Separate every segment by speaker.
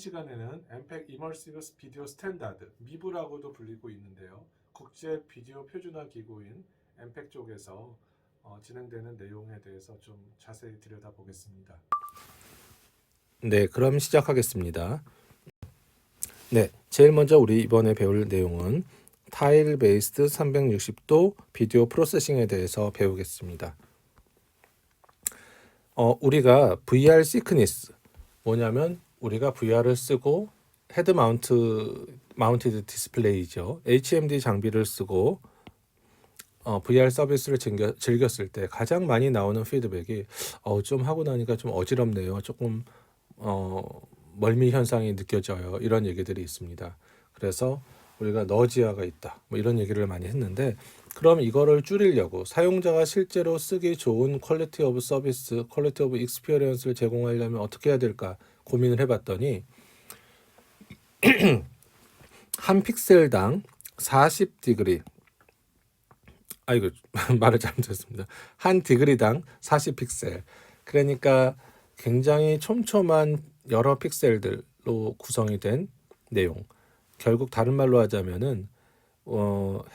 Speaker 1: 시간에는 엠팩 이머시브 비디오 스탠다드, 미브라고도 불리고 있는데요. 국제 비디오 표준화 기구인 엠팩 쪽에서 진행되는 내용에 대해서 좀 자세히 들여다보겠습니다.
Speaker 2: 네, 그럼 시작하겠습니다. 네, 제일 먼저 우리 이번에 배울 내용은 타일 베이스드 360도 비디오 프로세싱에 대해서 배우겠습니다. 우리가 VR 시크니스, 뭐냐면 우리가 VR을 쓰고 헤드 마운티드 디스플레이죠. HMD 장비를 쓰고 VR 서비스를 즐겼을 때 가장 많이 나오는 피드백이 좀 하고 나니까 좀 어지럽네요. 조금 멀미 현상이 느껴져요. 이런 얘기들이 있습니다. 그래서 우리가 너지아가 있다. 뭐 이런 얘기를 많이 했는데, 그럼 이거를 줄이려고 사용자가 실제로 쓰기 좋은 퀄리티 오브 서비스, 퀄리티 오브 익스피리언스를 제공하려면 어떻게 해야 될까 고민을 해봤더니 한 픽셀당 40디그리, 아이고 말을 잘못했습니다. 한 디그리당 40픽셀. 그러니까 굉장히 촘촘한 여러 픽셀들로 구성이 된 내용. 결국 다른 말로 하자면은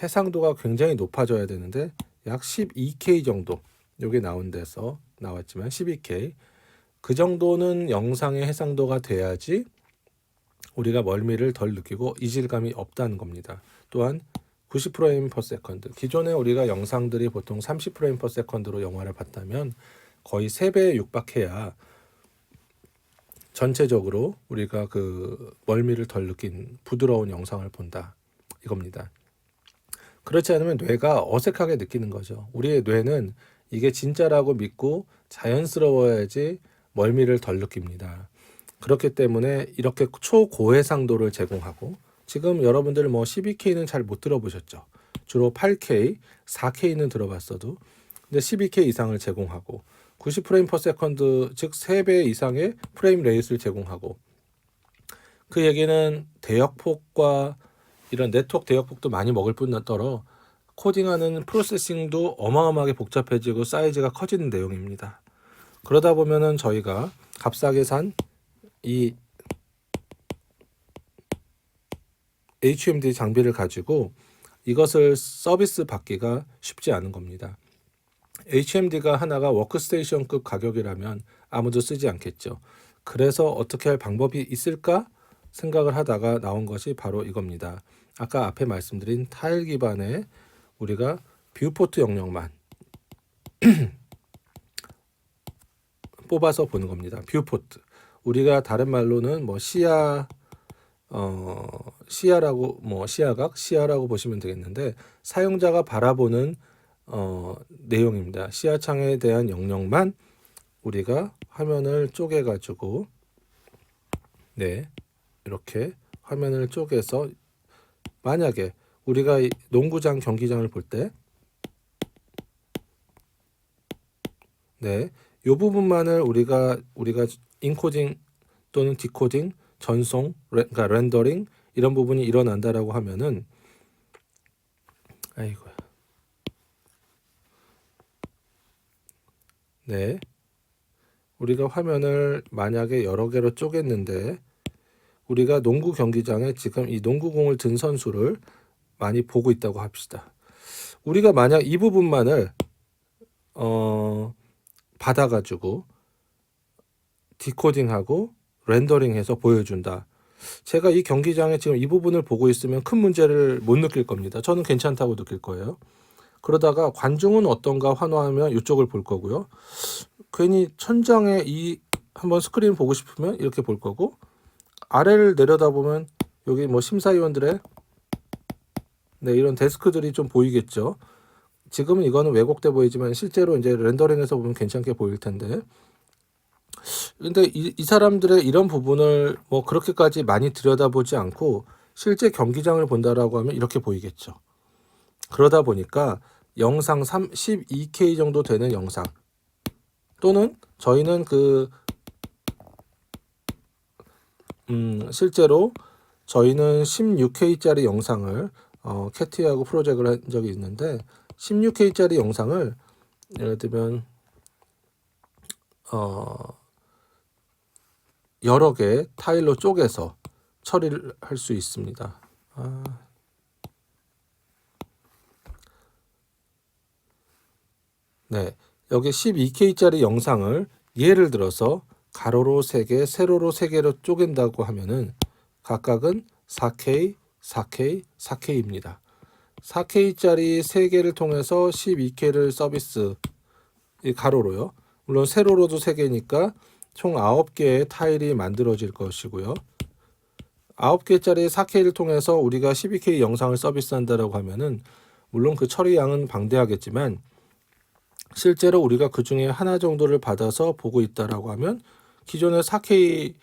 Speaker 2: 해상도가 굉장히 높아져야 되는데 약 12K 정도, 여기 나온 데서 나왔지만 12K 그 정도는 영상의 해상도가 돼야지 우리가 멀미를 덜 느끼고 이질감이 없다는 겁니다. 또한 90프레임 퍼 세컨드, 기존에 우리가 영상들이 보통 30프레임 퍼 세컨드로 영화를 봤다면 거의 3배에 육박해야 전체적으로 우리가 그 멀미를 덜 느낀 부드러운 영상을 본다 이겁니다. 그렇지 않으면 뇌가 어색하게 느끼는 거죠. 우리의 뇌는 이게 진짜라고 믿고 자연스러워야지 멀미를 덜 느낍니다. 그렇기 때문에 이렇게 초고해상도를 제공하고, 지금 여러분들 뭐 12K는 잘 못 들어보셨죠. 주로 8K, 4K는 들어봤어도, 근데 12K 이상을 제공하고 90프레임 퍼 세컨드, 즉 3배 이상의 프레임 레이트를 제공하고, 그 얘기는 대역폭과 이런 네트워크 대역폭도 많이 먹을 뿐더러 코딩하는 프로세싱도 어마어마하게 복잡해지고 사이즈가 커지는 내용입니다. 그러다 보면은 저희가 값싸게 산 이 HMD 장비를 가지고 이것을 서비스 받기가 쉽지 않은 겁니다. HMD가 하나가 워크스테이션급 가격이라면 아무도 쓰지 않겠죠. 그래서 어떻게 할 방법이 있을까 생각을 하다가 나온 것이 바로 이겁니다. 아까 앞에 말씀드린 타일 기반의 우리가 뷰포트 영역만 뽑아서 보는 겁니다. 뷰포트. 우리가 다른 말로는 뭐 시야라고, 뭐 시야라고 보시면 되겠는데, 사용자가 바라보는 내용입니다. 시야창에 대한 영역만 우리가 화면을 쪼개 가지고, 네, 이렇게 화면을 쪼개서, 만약에 우리가 농구장 경기장을 볼 때, 네, 이 부분만을 우리가 인코딩 또는 디코딩, 전송, 그러니까 렌더링 이런 부분이 일어난다라고 하면은, 아이고, 네, 우리가 화면을 만약에 여러 개로 쪼갰는데, 우리가 농구 경기장에 지금 이 농구공을 든 선수를 많이 보고 있다고 합시다. 우리가 만약 이 부분만을 받아가지고 디코딩하고 렌더링해서 보여준다. 제가 이 경기장에 지금 이 부분을 보고 있으면 큰 문제를 못 느낄 겁니다. 저는 괜찮다고 느낄 거예요. 그러다가 관중은 어떤가 환호하면 이쪽을 볼 거고요. 괜히 천장에 한번 스크린 보고 싶으면 이렇게 볼 거고, 아래를 내려다보면 여기 뭐 심사위원들의 이런 데스크들이 좀 보이겠죠. 지금은 이거는 왜곡돼 보이지만 실제로 이제 렌더링해서 보면 괜찮게 보일 텐데, 근데 이 사람들의 이런 부분을 뭐 그렇게까지 많이 들여다보지 않고 실제 경기장을 본다라고 하면 이렇게 보이겠죠. 그러다 보니까 영상 12K 정도 되는 영상, 또는 저희는 실제로 저희는 16K짜리 영상을 캐티하고 프로젝트를 한 적이 있는데, 16K짜리 영상을 예를 들면 여러 개의 타일로 쪼개서 처리를 할 수 있습니다. 네, 여기 12K짜리 영상을 예를 들어서 가로로 3개, 세로로 3개로 쪼갠다고 하면은 각각은 4K, 4K, 4K입니다. 4K짜리 3개를 통해서 12K를 서비스, 이 가로로요. 물론 세로로도 3개니까 총 9개의 타일이 만들어질 것이고요. 9개짜리 4K를 통해서 우리가 12K 영상을 서비스한다라고 하면은 물론 그 처리 양은 방대하겠지만 실제로 우리가 그 중에 하나 정도를 받아서 보고 있다라고 하면 기존의 4K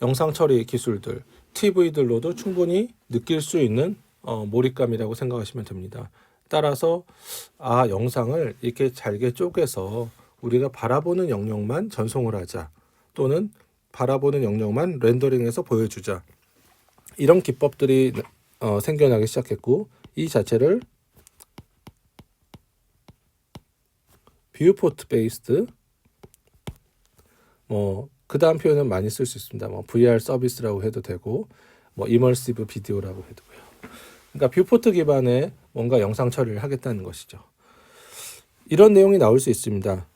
Speaker 2: 영상 처리 기술들, TV들로도 충분히 느낄 수 있는 몰입감이라고 생각하시면 됩니다. 따라서 영상을 이렇게 잘게 쪼개서 우리가 바라보는 영역만 전송을 하자, 또는 바라보는 영역만 렌더링해서 보여주자, 이런 기법들이 생겨나기 시작했고, 이 자체를 뷰포트 베이스드, 그 다음 표현은 많이 쓸 수 있습니다. VR 서비스라고 해도 되고, 이머시브 비디오라고 해도 되고요. 그러니까 뷰포트 기반의 뭔가 영상 처리를 하겠다는 것이죠. 이런 내용이 나올 수 있습니다.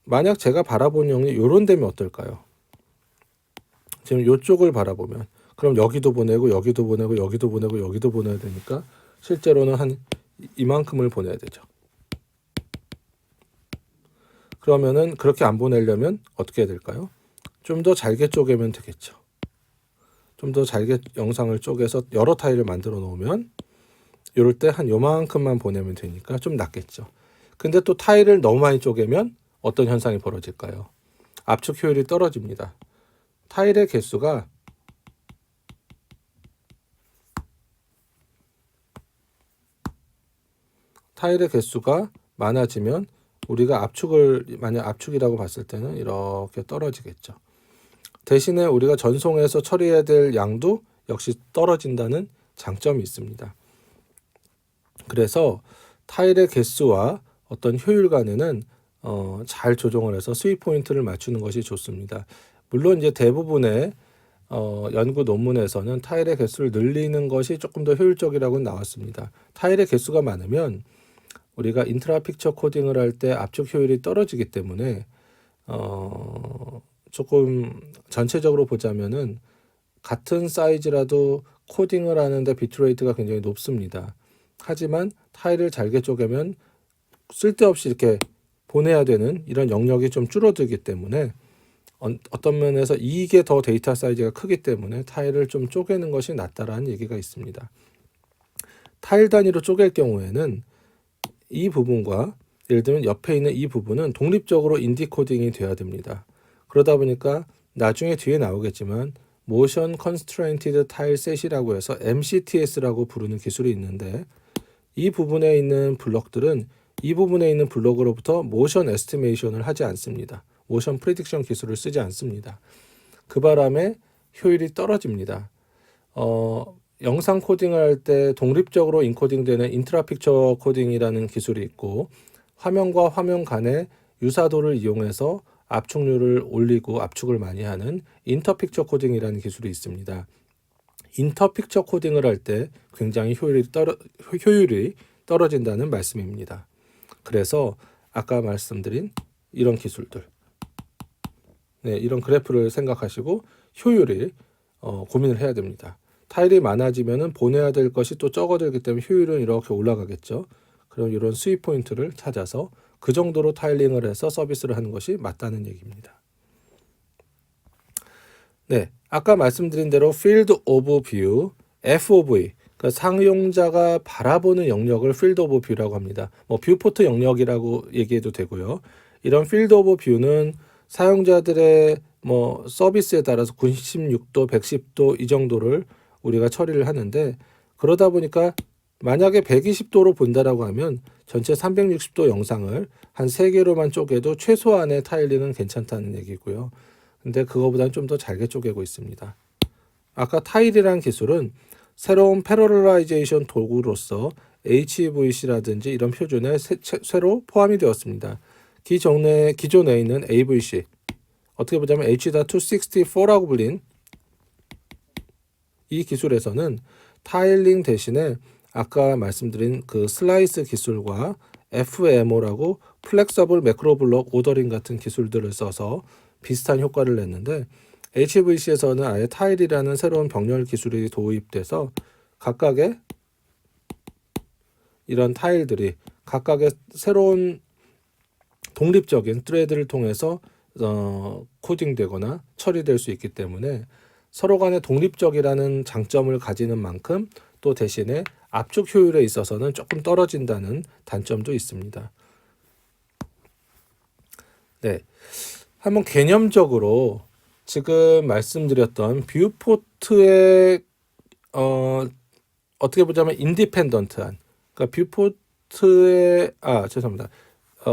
Speaker 2: 만약 제가 바라본 영이 이런 데면 어떨까요? 지금 이쪽을 바라보면 그럼 여기도 보내고 여기도 보내고 여기도 보내고 여기도 보내야 되니까 실제로는 한 이만큼을 보내야 되죠. 그러면은 그렇게 안 보내려면 어떻게 해야 될까요? 좀 더 잘게 쪼개면 되겠죠. 좀 더 잘게 영상을 쪼개서 여러 타일을 만들어 놓으면 이럴 때 한 요만큼만 보내면 되니까 좀 낫겠죠. 근데 또 타일을 너무 많이 쪼개면 어떤 현상이 벌어질까요? 압축 효율이 떨어집니다. 타일의 개수가 많아지면 우리가 만약 압축이라고 봤을 때는 이렇게 떨어지겠죠. 대신에 우리가 전송해서 처리해야 될 양도 역시 떨어진다는 장점이 있습니다. 그래서 타일의 개수와 어떤 효율 간에는 잘 조정을 해서 스윗 포인트를 맞추는 것이 좋습니다. 물론 이제 대부분의 연구 논문에서는 타일의 개수를 늘리는 것이 조금 더 효율적이라고 나왔습니다. 타일의 개수가 많으면 우리가 인트라 픽처 코딩을 할 때 압축 효율이 떨어지기 때문에 조금 전체적으로 보자면은 같은 사이즈라도 코딩을 하는데 비트레이트가 굉장히 높습니다. 하지만 타일을 잘게 쪼개면 쓸데없이 이렇게 보내야 되는 이런 영역이 좀 줄어들기 때문에 어떤 면에서 이게 더 데이터 사이즈가 크기 때문에 타일을 좀 쪼개는 것이 낫다라는 얘기가 있습니다. 타일 단위로 쪼갤 경우에는 이 부분과 예를 들면 옆에 있는 이 부분은 독립적으로 인디 코딩이 돼야 됩니다. 그러다 보니까 나중에 뒤에 나오겠지만 Motion Constrained Tile Set이라고 해서 MCTS라고 부르는 기술이 있는데 이 부분에 있는 블럭들은 이 부분에 있는 블럭으로부터 모션 에스티메이션을 하지 않습니다. 모션 프리딕션 기술을 쓰지 않습니다. 그 바람에 효율이 떨어집니다. 영상 코딩을 할 때 독립적으로 인코딩되는 인트라 픽처 코딩이라는 기술이 있고 화면과 화면 간의 유사도를 이용해서 압축률을 올리고 압축을 많이 하는 인터 픽처 코딩이라는 기술이 있습니다. 인터 픽처 코딩을 할 때 굉장히 효율이 떨어진다는 말씀입니다. 그래서 아까 말씀드린 이런 기술들, 이런 그래프를 생각하시고 효율이 고민을 해야 됩니다. 타일이 많아지면 보내야 될 것이 또 적어들기 때문에 효율은 이렇게 올라가겠죠. 그럼 이런 스윗 포인트를 찾아서 그 정도로 타일링을 해서 서비스를 하는 것이 맞다는 얘기입니다. 아까 말씀드린 대로 Field of View, FOV, 그러니까 사용자가 바라보는 영역을 Field of View라고 합니다. 뷰포트 영역이라고 얘기해도 되고요. 이런 Field of View는 사용자들의 서비스에 따라서 96도, 110도 이 정도를 우리가 처리를 하는데 그러다 보니까 만약에 120도로 본다라고 하면 전체 360도 영상을 한 3개로만 쪼개도 최소한의 타일링은 괜찮다는 얘기고요. 근데 그거보다는 좀 더 잘게 쪼개고 있습니다. 아까 타일이라는 기술은 새로운 패러럴라이제이션 도구로서 HVC라든지 이런 표준에 새로 포함이 되었습니다. 기존에 있는 AVC, 어떻게 보자면 H.264라고 불린 이 기술에서는 타일링 대신에 아까 말씀드린 그 슬라이스 기술과 FMO라고 플렉서블 매크로블록 오더링 같은 기술들을 써서 비슷한 효과를 냈는데 HVC에서는 아예 타일이라는 새로운 병렬 기술이 도입돼서 각각의 이런 타일들이 각각의 새로운 독립적인 트레드를 통해서 코딩되거나 처리될 수 있기 때문에 서로 간에 독립적이라는 장점을 가지는 만큼 또 대신에 압축 효율에 있어서는 조금 떨어진다는 단점도 있습니다. 네, 한번 개념적으로 지금 말씀드렸던 뷰포트의 어떻게 보자면 인디펜던트한 그러니까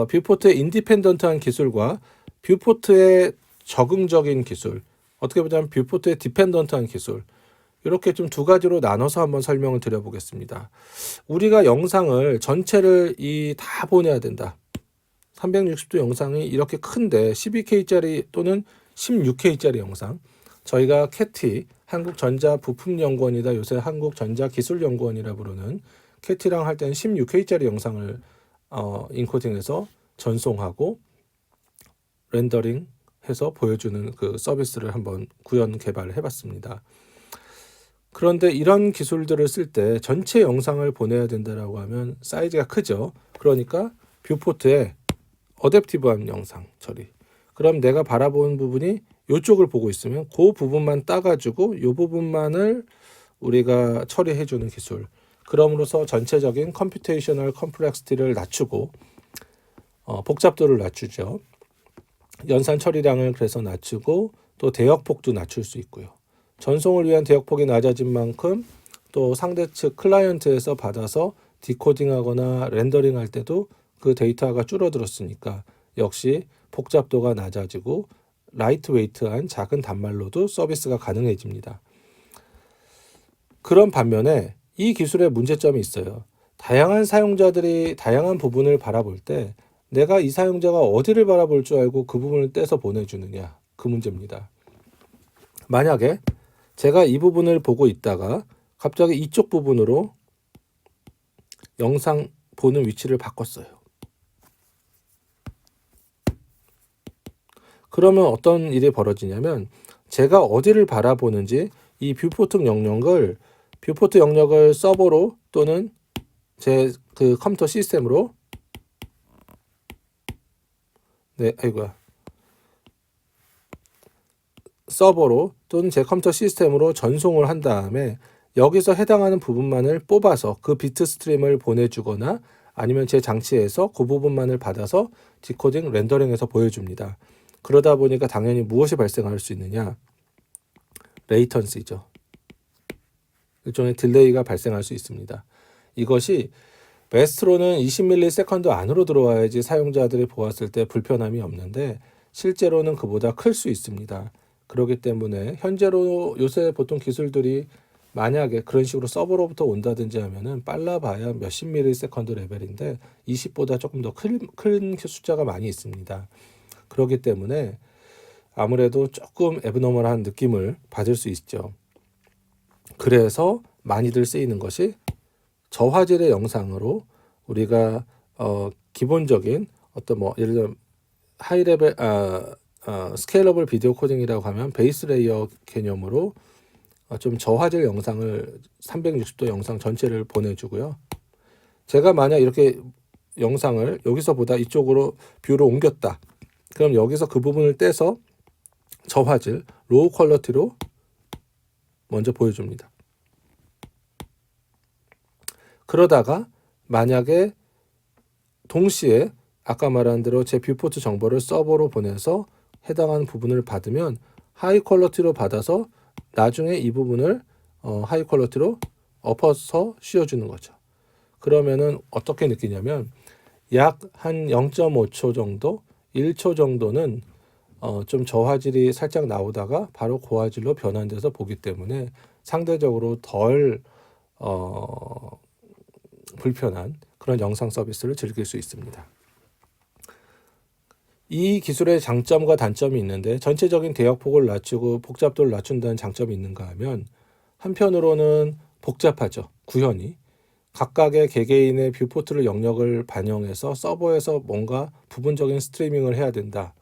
Speaker 2: 뷰포트의 인디펜던트한 기술과 뷰포트의 적응적인 기술, 어떻게 보자면 뷰포트의 디펜던트한 기술, 이렇게 좀 두 가지로 나눠서 한번 설명을 드려보겠습니다. 우리가 영상을 전체를 다 보내야 된다. 360도 영상이 이렇게 큰데 12K짜리 또는 16K짜리 영상, 저희가 캐티 한국전자부품연구원이다, 요새 한국전자기술연구원이라 부르는 캐티랑 할 때는 16K짜리 영상을 인코딩해서 전송하고 렌더링 해서 보여주는 그 서비스를 한번 구현 개발을 해봤습니다. 그런데 이런 기술들을 쓸 때 전체 영상을 보내야 된다라고 하면 사이즈가 크죠. 그러니까 뷰포트에 어댑티브한 영상 처리. 그럼 내가 바라보는 부분이 이쪽을 보고 있으면 그 부분만 따가지고 이 부분만을 우리가 처리해주는 기술. 그럼으로써 전체적인 컴퓨테이셔널 컴플렉시티를 낮추고 복잡도를 낮추죠. 연산 처리량을 그래서 낮추고 또 대역폭도 낮출 수 있고요. 전송을 위한 대역폭이 낮아진 만큼 또 상대 측 클라이언트에서 받아서 디코딩하거나 렌더링할 때도 그 데이터가 줄어들었으니까 역시 복잡도가 낮아지고 라이트웨이트한 작은 단말로도 서비스가 가능해집니다. 그런 반면에 이 기술의 문제점이 있어요. 다양한 사용자들이 다양한 부분을 바라볼 때 내가 이 사용자가 어디를 바라볼 줄 알고 그 부분을 떼서 보내주느냐, 그 문제입니다. 만약에 제가 이 부분을 보고 있다가 갑자기 이쪽 부분으로 영상 보는 위치를 바꿨어요. 그러면 어떤 일이 벌어지냐면 제가 어디를 바라보는지 이 뷰포트 영역을 서버로 또는 제 그 컴퓨터 시스템으로 서버로 또는 제 컴퓨터 시스템으로 전송을 한 다음에 여기서 해당하는 부분만을 뽑아서 그 비트 스트림을 보내주거나 아니면 제 장치에서 그 부분만을 받아서 디코딩, 렌더링해서 보여줍니다. 그러다 보니까 당연히 무엇이 발생할 수 있느냐? 레이턴시죠. 일종의 딜레이가 발생할 수 있습니다. 이것이 베스트로는 20ms 안으로 들어와야지 사용자들이 보았을 때 불편함이 없는데 실제로는 그보다 클 수 있습니다. 그렇기 때문에 현재로 요새 보통 기술들이 만약에 그런 식으로 서버로부터 온다든지 하면은 빨라봐야 몇십 ms 레벨인데 20보다 조금 더 큰 숫자가 많이 있습니다. 그렇기 때문에 아무래도 조금 애브노멀한 느낌을 받을 수 있죠. 그래서 많이들 쓰이는 것이 저화질의 영상으로 우리가 기본적인 어떤 예를 들어 하이 레벨 스케일러블 비디오 코딩이라고 하면 베이스 레이어 개념으로 좀 저화질 영상을 360도 영상 전체를 보내주고요. 제가 만약 이렇게 영상을 여기서보다 이쪽으로 뷰로 옮겼다. 그럼 여기서 그 부분을 떼서 저화질 로우 퀄러티로 먼저 보여줍니다. 그러다가 만약에 동시에 아까 말한 대로 제 뷰포트 정보를 서버로 보내서 해당하는 부분을 받으면 하이 퀄러티로 받아서 나중에 이 부분을 하이 퀄러티로 엎어서 씌워주는 거죠. 그러면은 어떻게 느끼냐면 약 한 0.5초 정도, 1초 정도는 좀 저화질이 살짝 나오다가 바로 고화질로 변환돼서 보기 때문에 상대적으로 덜 불편한 그런 영상 서비스를 즐길 수 있습니다. 이 기술의 장점과 단점이 있는데 전체적인 대역폭을 낮추고 복잡도를 낮춘다는 장점이 있는가 하면 한편으로는 복잡하죠. 구현이. 각각의 개개인의 뷰포트를 영역을 반영해서 서버에서 뭔가 부분적인 스트리밍을 해야 된다.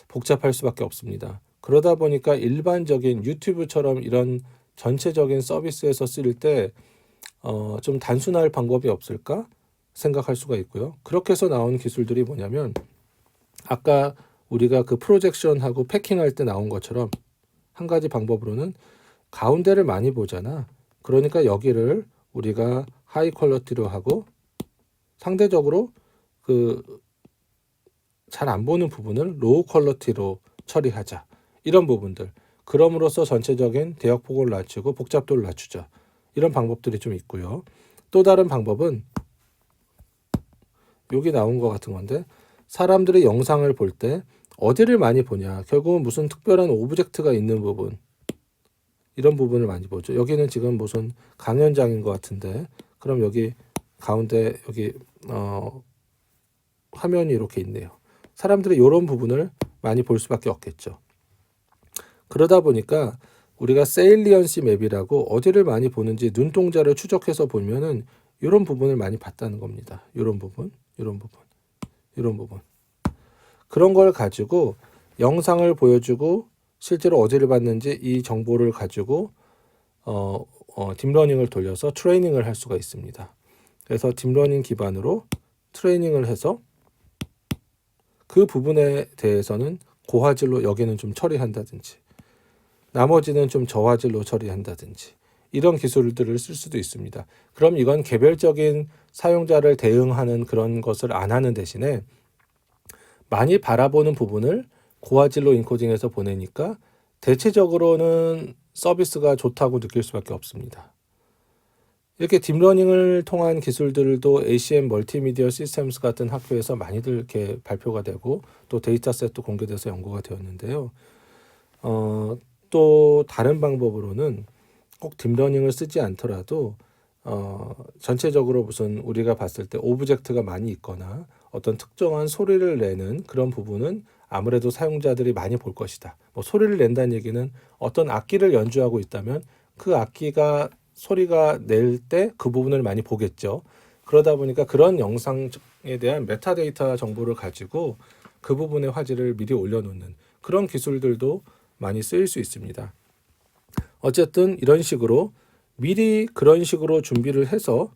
Speaker 2: 복잡할 수밖에 없습니다. 그러다 보니까 일반적인 유튜브처럼 이런 전체적인 서비스에서 쓰일 때 좀 단순할 방법이 없을까 생각할 수가 있고요. 그렇게 해서 나온 기술들이 뭐냐면 아까 우리가 그 프로젝션하고 패킹할 때 나온 것처럼 한 가지 방법으로는 가운데를 많이 보잖아. 그러니까 여기를 우리가 하이 퀄리티로 하고 상대적으로 그 잘 안 보는 부분을 로우 퀄리티로 처리하자. 이런 부분들. 그럼으로써 전체적인 대역폭을 낮추고 복잡도를 낮추자. 이런 방법들이 좀 있고요. 또 다른 방법은 여기 나온 것 같은 건데 사람들이 영상을 볼 때 어디를 많이 보냐. 결국은 무슨 특별한 오브젝트가 있는 부분. 이런 부분을 많이 보죠. 여기는 지금 무슨 강연장인 것 같은데 그럼 여기 가운데 여기 화면이 이렇게 있네요. 사람들이 이런 부분을 많이 볼 수밖에 없겠죠. 그러다 보니까 우리가 세일리언시 맵이라고 어디를 많이 보는지 눈동자를 추적해서 보면은 이런 부분을 많이 봤다는 겁니다. 이런 부분, 이런 부분, 이런 부분. 그런 걸 가지고 영상을 보여주고 실제로 어디를 봤는지 이 정보를 가지고 딥러닝을 돌려서 트레이닝을 할 수가 있습니다. 그래서 딥러닝 기반으로 트레이닝을 해서 그 부분에 대해서는 고화질로 여기는 좀 처리한다든지 나머지는 좀 저화질로 처리한다든지 이런 기술들을 쓸 수도 있습니다. 그럼 이건 개별적인 사용자를 대응하는 그런 것을 안 하는 대신에 많이 바라보는 부분을 고화질로 인코딩해서 보내니까 대체적으로는 서비스가 좋다고 느낄 수밖에 없습니다. 이렇게 딥러닝을 통한 기술들도 ACM 멀티미디어 시스템스 같은 학교에서 많이들 이렇게 발표가 되고 또 데이터셋도 공개돼서 연구가 되었는데요. 또 다른 방법으로는 꼭 딥러닝을 쓰지 않더라도 전체적으로 무슨 우리가 봤을 때 오브젝트가 많이 있거나 어떤 특정한 소리를 내는 그런 부분은 아무래도 사용자들이 많이 볼 것이다. 뭐 소리를 낸다는 얘기는 어떤 악기를 연주하고 있다면 그 악기가 소리가 낼 때 그 부분을 많이 보겠죠. 그러다 보니까 그런 영상에 대한 메타데이터 정보를 가지고 그 부분의 화질을 미리 올려놓는 그런 기술들도 많이 쓰일 수 있습니다. 어쨌든 이런 식으로 미리 그런 식으로 준비를 해서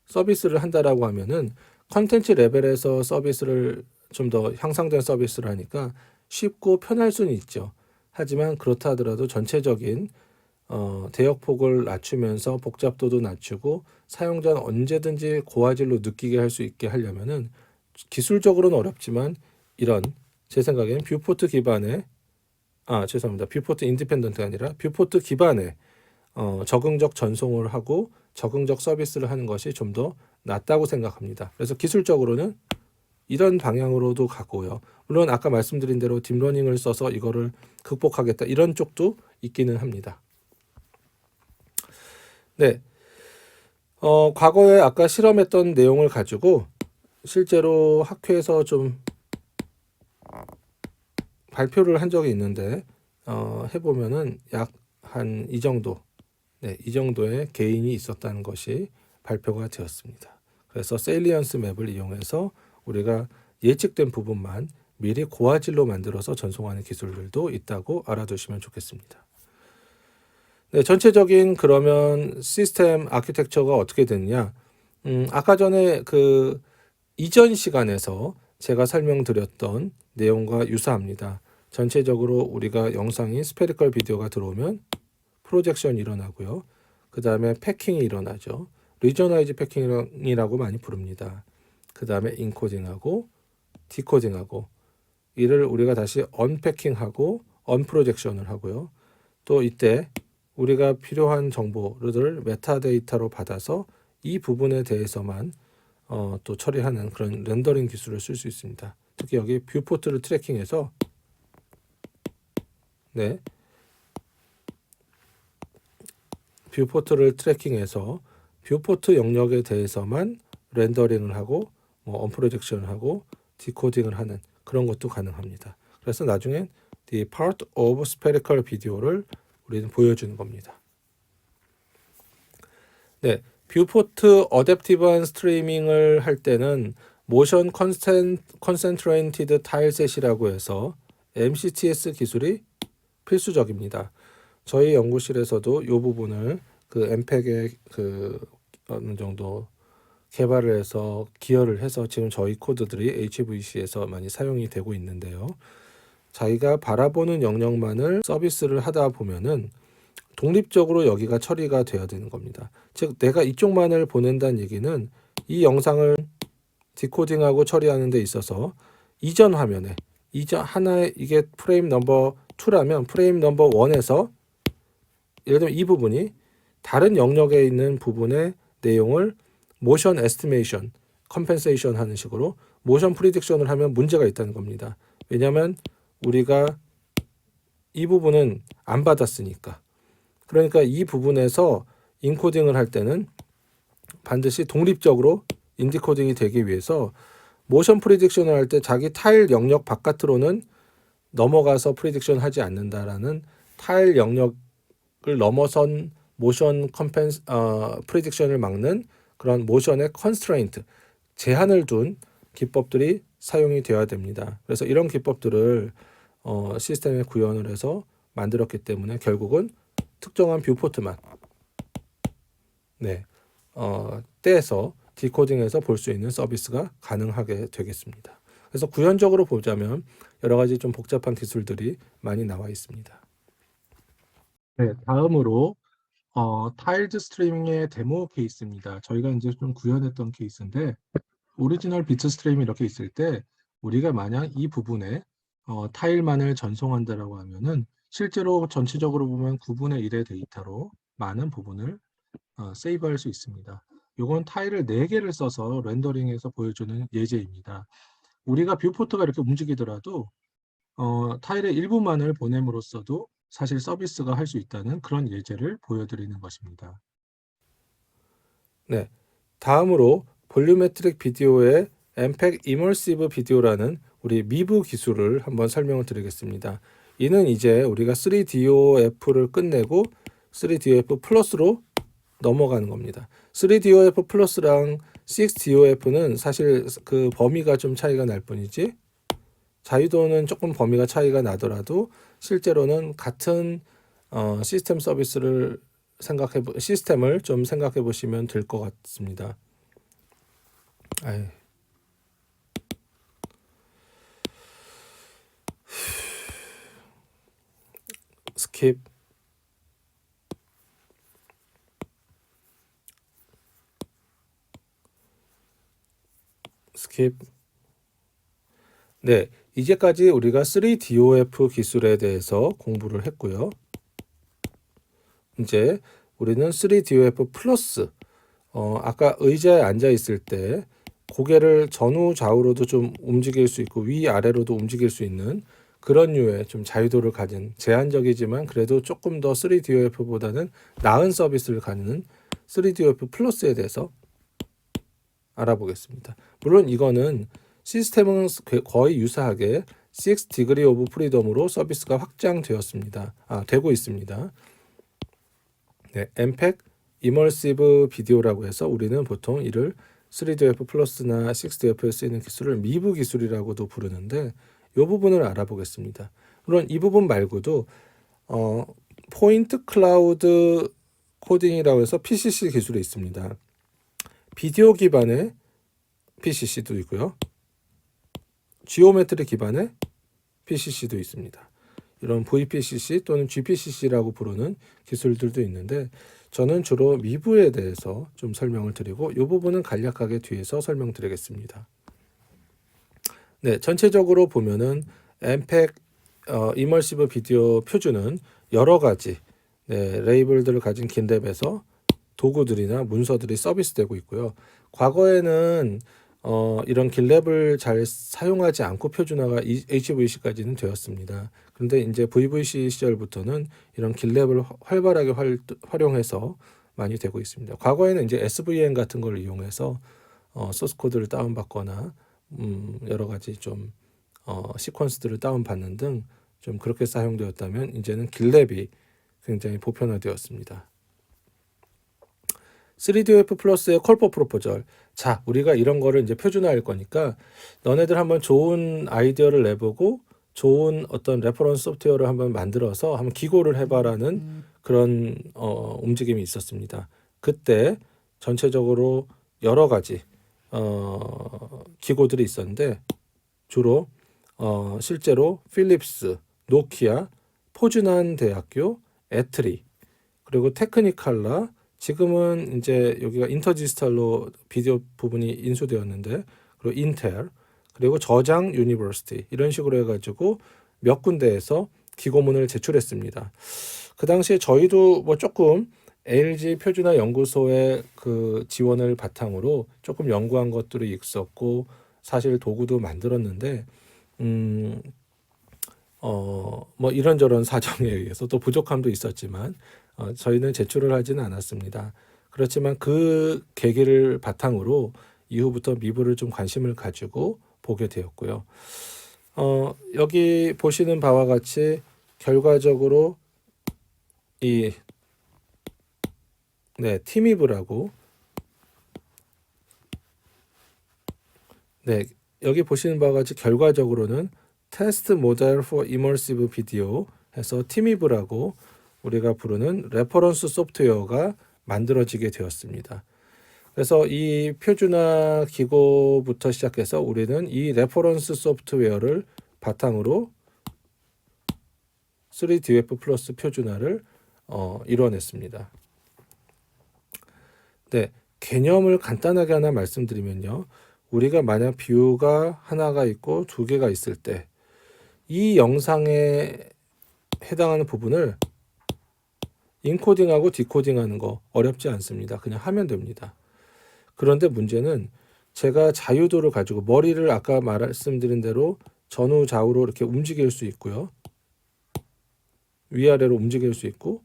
Speaker 2: 서비스를 한다라고 하면은 컨텐츠 레벨에서 서비스를 좀 더 향상된 서비스를 하니까 쉽고 편할 수는 있죠. 하지만 그렇다 하더라도 전체적인 대역폭을 낮추면서 복잡도도 낮추고 사용자는 언제든지 고화질로 느끼게 할 수 있게 하려면은 기술적으로는 어렵지만 이런 제 생각엔 뷰포트 기반의 죄송합니다. 뷰포트 인디펜던트가 아니라 뷰포트 기반의 적응적 전송을 하고 적응적 서비스를 하는 것이 좀 더 낫다고 생각합니다. 그래서 기술적으로는 이런 방향으로도 가고요. 물론 아까 말씀드린 대로 딥러닝을 써서 이거를 극복하겠다 이런 쪽도 있기는 합니다. 네, 과거에 아까 실험했던 내용을 가지고 실제로 학회에서 좀 발표를 한 적이 있는데 해보면은 약 한 이 정도, 네, 이 정도의 개인이 있었다는 것이 발표가 되었습니다. 그래서 세일리언스 맵을 이용해서 우리가 예측된 부분만 미리 고화질로 만들어서 전송하는 기술들도 있다고 알아두시면 좋겠습니다. 네, 전체적인 그러면 시스템 아키텍처가 어떻게 됐냐? 아까 전에 그 이전 시간에서 제가 설명드렸던 내용과 유사합니다. 전체적으로 우리가 영상이 스페리컬 비디오가 들어오면 프로젝션이 일어나고요. 그 다음에 패킹이 일어나죠. 리저나이즈 패킹이라고 많이 부릅니다. 그 다음에 인코딩하고 디코딩하고 이를 우리가 다시 언패킹하고 언프로젝션을 하고요. 또 이때 우리가 필요한 정보를 메타데이터로 받아서 이 부분에 대해서만 또 처리하는 그런 렌더링 기술을 쓸 수 있습니다. 특히 여기 뷰포트를 트래킹해서 네, 뷰포트를 트래킹해서 뷰포트 영역에 대해서만 렌더링을 하고 언프로젝션을 하고 디코딩을 하는 그런 것도 가능합니다. 그래서 나중엔 the part of spherical video를 우리는 보여주는 겁니다. 네, 뷰포트 어댑티브한 스트리밍을 할 때는 모션 컨센트레이티드 타일셋이라고 해서 MCTS 기술이 필수적입니다. 저희 연구실에서도 이 부분을 그 엠팩에 그 어느 정도 개발을 해서 기여를 해서 지금 저희 코드들이 HVC에서 많이 사용이 되고 있는데요. 자기가 바라보는 영역만을 서비스를 하다 보면은 독립적으로 여기가 처리가 돼야 되는 겁니다. 즉 내가 이쪽만을 보낸다는 얘기는 이 영상을 디코딩하고 처리하는 데 있어서 이전 화면에 이전 하나의 이게 프레임 넘버 2라면 프레임 넘버 1에서 예를 들면 이 부분이 다른 영역에 있는 부분의 내용을 모션 에스티메이션, 컴펜세이션 하는 식으로 모션 프리딕션을 하면 문제가 있다는 겁니다. 왜냐하면 우리가 이 부분은 안 받았으니까. 그러니까 이 부분에서 인코딩을 할 때는 반드시 독립적으로 인디코딩이 되기 위해서 모션 프리딕션을 할 때 자기 타일 영역 바깥으로는 넘어가서 프리딕션 하지 않는다라는 타일 영역을 넘어선 모션 프리딕션을 막는 그런 모션의 컨스트레인트, 제한을 둔 기법들이 사용이 되어야 됩니다. 그래서 이런 기법들을 시스템에 구현을 해서 만들었기 때문에 결국은 특정한 뷰포트만 떼서 디코딩해서 볼 수 있는 서비스가 가능하게 되겠습니다. 그래서 구현적으로 보자면 여러 가지 좀 복잡한 기술들이 많이 나와 있습니다. 네, 다음으로 타일드 스트리밍의 데모 케이스입니다. 저희가 이제 좀 구현했던 케이스인데 오리지널 비트 스트리밍이 이렇게 있을 때 우리가 만약 이 부분에 타일만을 전송한다라고 하면은 실제로 전체적으로 보면 9분의 1의 데이터로 많은 부분을 세이브할 수 있습니다. 이건 타일을 4개를 써서 렌더링해서 보여주는 예제입니다. 우리가 뷰포트가 이렇게 움직이더라도 타일의 일부만을 보냄으로써도 사실 서비스가 할 수 있다는 그런 예제를 보여드리는 것입니다. 네, 다음으로 볼륨메트릭 비디오의 엠팩 이머시브 비디오라는 우리 미브 기술을 한번 설명을 드리겠습니다. 이는 이제 우리가 3DOF를 끝내고 3DOF 플러스로 넘어가는 겁니다. 3DOF 플러스랑 6DOF는 사실 그 범위가 좀 차이가 날 뿐이지 자유도는 조금 범위가 차이가 나더라도 실제로는 같은 시스템 서비스를 시스템을 좀 생각해 보시면 될 것 같습니다. 스킵. 네, 이제까지 우리가 3DOF 기술에 대해서 공부를 했고요. 이제 우리는 3DOF 플러스 아까 의자에 앉아 있을 때 고개를 전후 좌우로도 좀 움직일 수 있고 위아래로도 움직일 수 있는 그런 류의 좀 자유도를 가진 제한적이지만 그래도 조금 더 3DOF보다는 나은 서비스를 갖는 3DOF 플러스에 대해서 알아보겠습니다. 물론 이거는 시스템은 거의 유사하게 6 degree of freedom으로 서비스가 확장되었습니다. 되고 있습니다. 네, 엠팩 이머시브 비디오라고 해서 우리는 보통 이를 3DOF 플러스나 6DOF에 쓰이는 기술을 미브 기술이라고도 부르는데 이 부분을 알아보겠습니다. 물론 이 부분 말고도 포인트 클라우드 코딩이라고 해서 PCC 기술이 있습니다. 비디오 기반의 PCC도 있고요. 지오메트리 기반의 PCC도 있습니다. 이런 VPCC 또는 GPCC라고 부르는 기술들도 있는데 저는 주로 미브에 대해서 좀 설명을 드리고 이 부분은 간략하게 뒤에서 설명드리겠습니다. 네, 전체적으로 보면은 엠팩 이머시브 비디오 표준은 여러 가지 레이블들을 가진 긴랩에서 도구들이나 문서들이 서비스되고 있고요. 과거에는 이런 길랩을 잘 사용하지 않고 표준화가 HVC까지는 되었습니다. 그런데 이제 VVC 시절부터는 이런 길랩을 활발하게 활용해서 많이 되고 있습니다. 과거에는 이제 SVN 같은 걸 이용해서 소스 코드를 다운받거나 여러 가지 좀 시퀀스들을 다운받는 등 좀 그렇게 사용되었다면 이제는 길랩이 굉장히 보편화되었습니다. 3DOF 플러스의 콜포 프로포절. 자, 우리가 이런 거를 이제 표준화할 거니까 너네들 한번 좋은 아이디어를 내보고 좋은 어떤 레퍼런스 소프트웨어를 한번 만들어서 한번 기고를 해봐라는 그런 움직임이 있었습니다. 그때 전체적으로 여러 가지 기고들이 있었는데 주로 실제로 필립스, 노키아, 포즈난 대학교, 애트리, 그리고 테크니칼라, 지금은 이제 여기가 인터디지털로 비디오 부분이 인수되었는데, 그리고 인텔, 그리고 저장 유니버시티, 이런 식으로 해가지고 몇 군데에서 기고문을 제출했습니다. 그 당시에 저희도 뭐 조금 LG 표준화 연구소의 그 지원을 바탕으로 조금 연구한 것들이 있었고, 사실 도구도 만들었는데 뭐 이런저런 사정에 의해서 또 부족함도 있었지만 저희는 제출을 하지는 않았습니다. 그렇지만 그 계기를 바탕으로 이후부터 미부를 좀 관심을 가지고 보게 되었고요. 여기 보시는 바와 같이 결과적으로 이 티미브라고 여기 보시는 바와 같이 결과적으로는 테스트 모델 for immersive video 해서 티미브라고 우리가 부르는 레퍼런스 소프트웨어가 만들어지게 되었습니다. 그래서 이 표준화 기고부터 시작해서 우리는 이 레퍼런스 소프트웨어를 바탕으로 3DOF 플러스 표준화를 이뤄냈습니다. 네, 개념을 간단하게 하나 말씀드리면요. 우리가 만약 뷰가 하나가 있고 두 개가 있을 때 이 영상에 해당하는 부분을 인코딩하고 디코딩하는 거 어렵지 않습니다. 그냥 하면 됩니다. 그런데 문제는 제가 자유도를 가지고 머리를 아까 말씀드린 대로 전후 좌우로 이렇게 움직일 수 있고요. 위아래로 움직일 수 있고,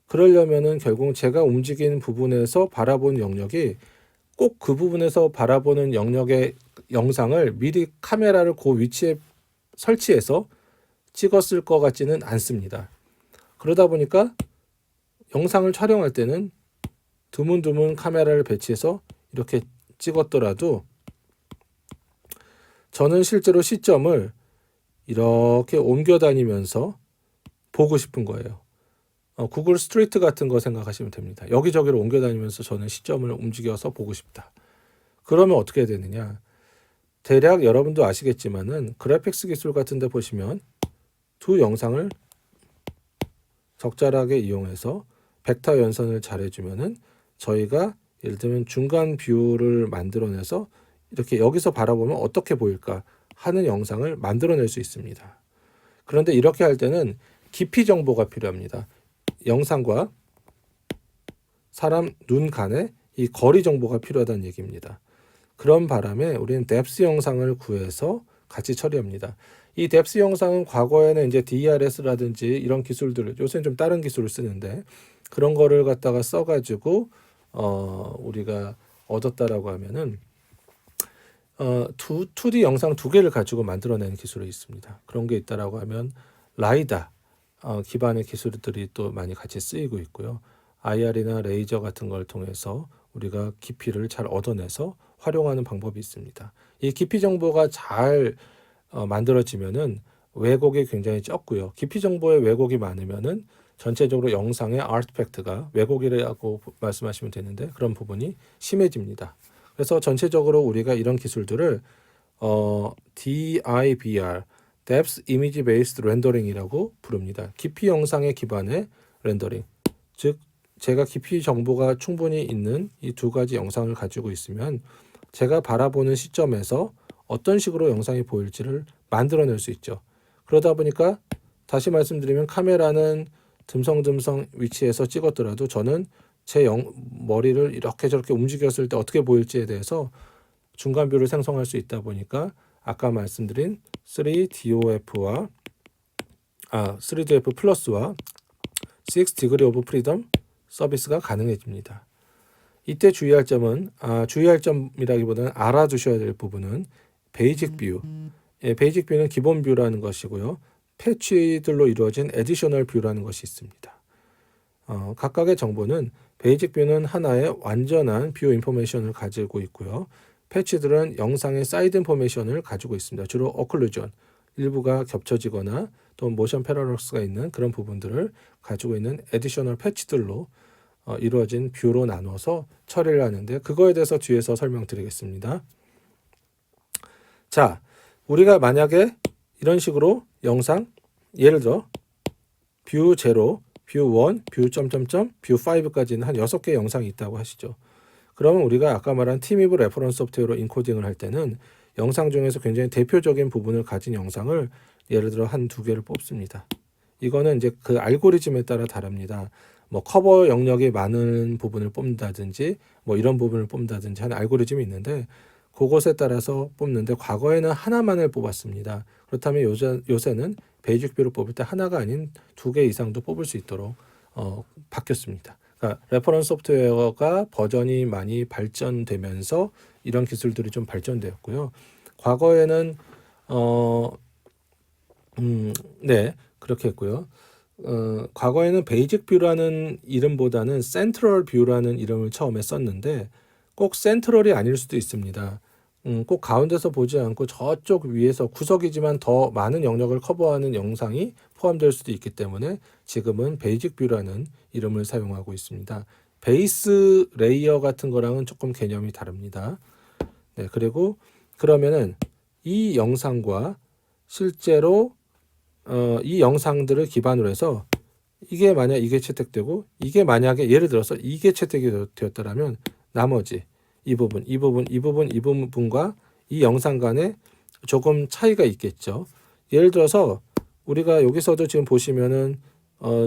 Speaker 2: 그러려면은 결국 제가 움직이는 부분에서 바라본 영역이 꼭 그 부분에서 바라보는 영역의 영상을 미리 카메라를 그 위치에 설치해서 찍었을 것 같지는 않습니다. 그러다 보니까 영상을 촬영할 때는 드문드문 카메라를 배치해서 이렇게 찍었더라도 저는 실제로 시점을 이렇게 옮겨 다니면서 보고 싶은 거예요. 구글 스트리트 같은 거 생각하시면 됩니다. 여기저기로 옮겨 다니면서 저는 시점을 움직여서 보고 싶다. 그러면 어떻게 해야 되느냐? 대략 여러분도 아시겠지만은 그래픽스 기술 같은 데 보시면 두 영상을 적절하게 이용해서 벡터 연산을 잘 해주면은 저희가 예를 들면 중간 뷰를 만들어내서 이렇게 여기서 바라보면 어떻게 보일까 하는 영상을 만들어낼 수 있습니다. 그런데 이렇게 할 때는 깊이 정보가 필요합니다. 영상과 사람 눈 간의 이 거리 정보가 필요하다는 얘기입니다. 그런 바람에 우리는 뎁스 영상을 구해서 같이 처리합니다. 이 뎁스 영상은 과거에는 이제 DRS라든지 이런 기술들을, 요새는 좀 다른 기술을 쓰는데 그런 거를 갖다가 써가지고 우리가 얻었다라고 하면은 2D 영상 두 개를 가지고 만들어내는 기술이 있습니다. 그런 게 있다라고 하면 라이다 기반의 기술들이 또 많이 같이 쓰이고 있고요. IR이나 레이저 같은 걸 통해서 우리가 깊이를 잘 얻어내서 활용하는 방법이 있습니다. 이 깊이 정보가 잘 만들어지면은 왜곡이 굉장히 적고요. 깊이 정보에 왜곡이 많으면은 전체적으로 영상의 아티팩트가 왜곡이라고 말씀하시면 되는데 그런 부분이 심해집니다. 그래서 전체적으로 우리가 이런 기술들을 DIBR, Depth Image Based Rendering이라고 부릅니다. 깊이 영상에 기반의 렌더링, 즉 제가 깊이 정보가 충분히 있는 이 두 가지 영상을 가지고 있으면 제가 바라보는 시점에서 어떤 식으로 영상이 보일지를 만들어낼 수 있죠. 그러다 보니까 다시 말씀드리면 카메라는 듬성듬성 위치에서 찍었더라도 저는 제 머리를 이렇게 저렇게 움직였을 때 어떻게 보일지에 대해서 중간 뷰를 생성할 수 있다 보니까 아까 말씀드린 3DOF 플러스와 6 Degree of Freedom 서비스가 가능해집니다. 이때 주의할 점은 주의할 점이라기보다는 알아두셔야 될 부분은 베이직 뷰, 베이직 뷰는 기본 뷰라는 것이고요. 패치들로 이루어진 에디셔널 뷰라는 것이 있습니다. 각각의 정보는 베이직 뷰는 하나의 완전한 뷰 인포메이션을 가지고 있고요. 패치들은 영상의 사이드 인포메이션을 가지고 있습니다. 주로 오클루전, 일부가 겹쳐지거나 또 모션 패러독스가 있는 그런 부분들을 가지고 있는 에디셔널 패치들로 이루어진 뷰로 나눠서 처리를 하는데 그거에 대해서 뒤에서 설명드리겠습니다. 자, 우리가 만약에 이런 식으로 영상 예를 들어 뷰 0, 뷰 1, 뷰 점점점, 뷰 5까지는 한 6개 영상이 있다고 하시죠. 그러면 우리가 아까 말한 티미브 레퍼런스 소프트웨어로 인코딩을 할 때는 영상 중에서 굉장히 대표적인 부분을 가진 영상을 예를 들어 한 2개를 뽑습니다. 이거는 이제 그 알고리즘에 따라 다릅니다. 뭐 커버 영역이 많은 부분을 뽑는다든지 뭐 이런 부분을 뽑는다든지 하는 알고리즘이 있는데 그것에 따라서 뽑는데 과거에는 하나만을 뽑았습니다. 그렇다면 요새는 베이직 뷰를 뽑을 때 하나가 아닌 2개 이상도 뽑을 수 있도록 바뀌었습니다. 그러니까 레퍼런스 소프트웨어가 버전이 많이 발전되면서 이런 기술들이 좀 발전되었고요. 과거에는 네, 그렇게 했고요. 과거에는 베이직 뷰라는 이름보다는 센트럴 뷰라는 이름을 처음에 썼는데 꼭 센트럴이 아닐 수도 있습니다. 꼭 가운데서 보지 않고 저쪽 위에서 구석이지만 더 많은 영역을 커버하는 영상이 포함될 수도 있기 때문에 지금은 베이직 뷰라는 이름을 사용하고 있습니다. 베이스 레이어 같은 거랑은 조금 개념이 다릅니다. 네, 그리고 그러면은 이 영상과 실제로 이 영상들을 기반으로 해서 이게 만약 이게 채택되고 이게 만약에 예를 들어서 이게 채택이 되었더라면 나머지 이 부분과 이 영상 간에 조금 차이가 있겠죠. 예를 들어서 우리가 여기서도 지금 보시면은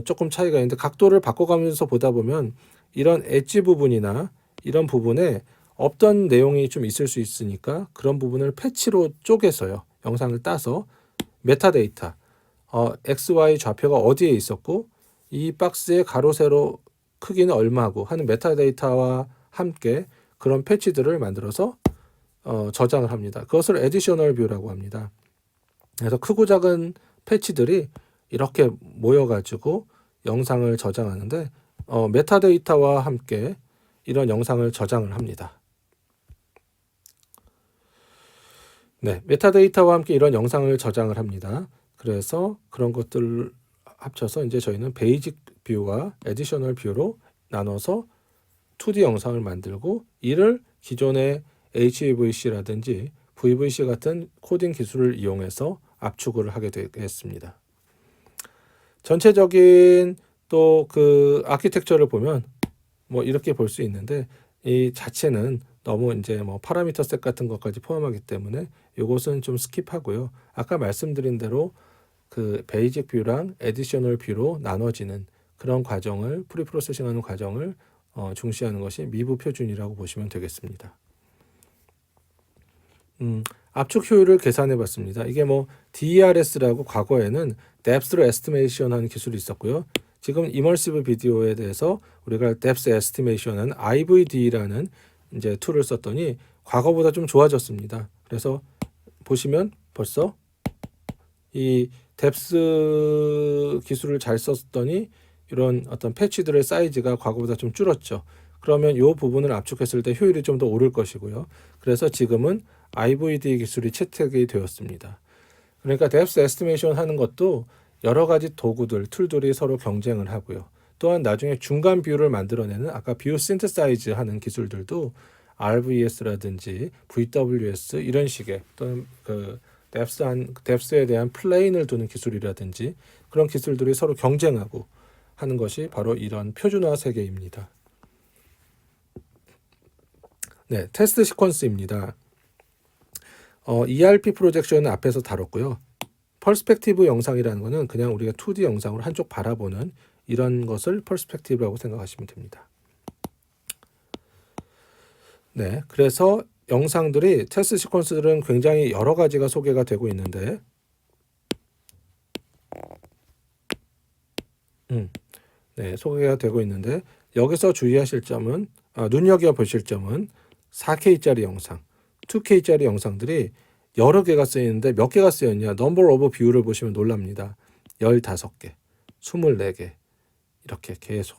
Speaker 2: 조금 차이가 있는데 각도를 바꿔가면서 보다 보면 이런 엣지 부분이나 이런 부분에 없던 내용이 좀 있을 수 있으니까 그런 부분을 패치로 쪼개서요. 영상을 따서 메타데이터 XY 좌표가 어디에 있었고 이 박스의 가로 세로 크기는 얼마고 하는 메타데이터와 함께 그런 패치들을 만들어서 저장을 합니다. 그것을 에디셔널 뷰라고 합니다. 그래서 크고 작은 패치들이 이렇게 모여가지고 영상을 저장하는데 메타데이터와 함께 이런 영상을 저장을 합니다. 네, 메타데이터와 함께 이런 영상을 저장을 합니다. 그래서 그런 것들을 합쳐서 이제 저희는 베이직 뷰와 에디셔널 뷰로 나눠서 2D 영상을 만들고 이를 기존의 HEVC라든지 VVC 같은 코딩 기술을 이용해서 압축을 하게 되겠습니다. 전체적인 또 그 아키텍처를 보면 뭐 이렇게 볼 수 있는데 이 자체는 너무 이제 뭐 파라미터 셋 같은 것까지 포함하기 때문에 이것은 좀 스킵하고요. 아까 말씀드린 대로 그 베이직 뷰랑 에디셔널 뷰로 나눠지는 그런 과정을 프리프로세싱하는 과정을 중시하는 것이 미부 표준이라고 보시면 되겠습니다. 압축 효율을 계산해 봤습니다. 이게 뭐 DERS라고 과거에는 Depth Estimation 하는 기술이 있었고요. 지금 이머시브 비디오에 대해서 우리가 Depth Estimation 하는 IVD라는 이제 툴을 썼더니 과거보다 좀 좋아졌습니다. 그래서 보시면 벌써 이 뎁스 기술을 잘 썼더니 이런 어떤 패치들의 사이즈가 과거보다 좀 줄었죠. 그러면 이 부분을 압축했을 때 효율이 좀 더 오를 것이고요. 그래서 지금은 IVD 기술이 채택이 되었습니다. 그러니까 뎁스 에스티메이션 하는 것도 여러 가지 도구들, 툴들이 서로 경쟁을 하고요. 또한 나중에 중간 뷰를 만들어내는 아까 뷰 신테사이즈 하는 기술들도 RVS라든지 VWS 이런 식의 또는 그 뎁스에 대한 플레인을 두는 기술이라든지 그런 기술들이 서로 경쟁하고 하는 것이 바로 이런 표준화 세계입니다. 네, 테스트 시퀀스입니다. ERP 프로젝션은 앞에서 다뤘고요. 퍼스펙티브 영상이라는 것은 그냥 우리가 2D 영상으로 한쪽 바라보는 이런 것을 퍼스펙티브라고 생각하시면 됩니다. 네, 그래서 영상들이 테스트 시퀀스들은 굉장히 여러 가지가 소개가 되고 있는데 네, 소개가 되고 있는데 여기서 주의하실 점은 눈여겨보실 점은 4K짜리 영상, 2K짜리 영상들이 여러 개가 쓰이는데 몇 개가 쓰였냐? 넘버 오브 뷰를 보시면 놀랍니다. 15개, 24개 이렇게 계속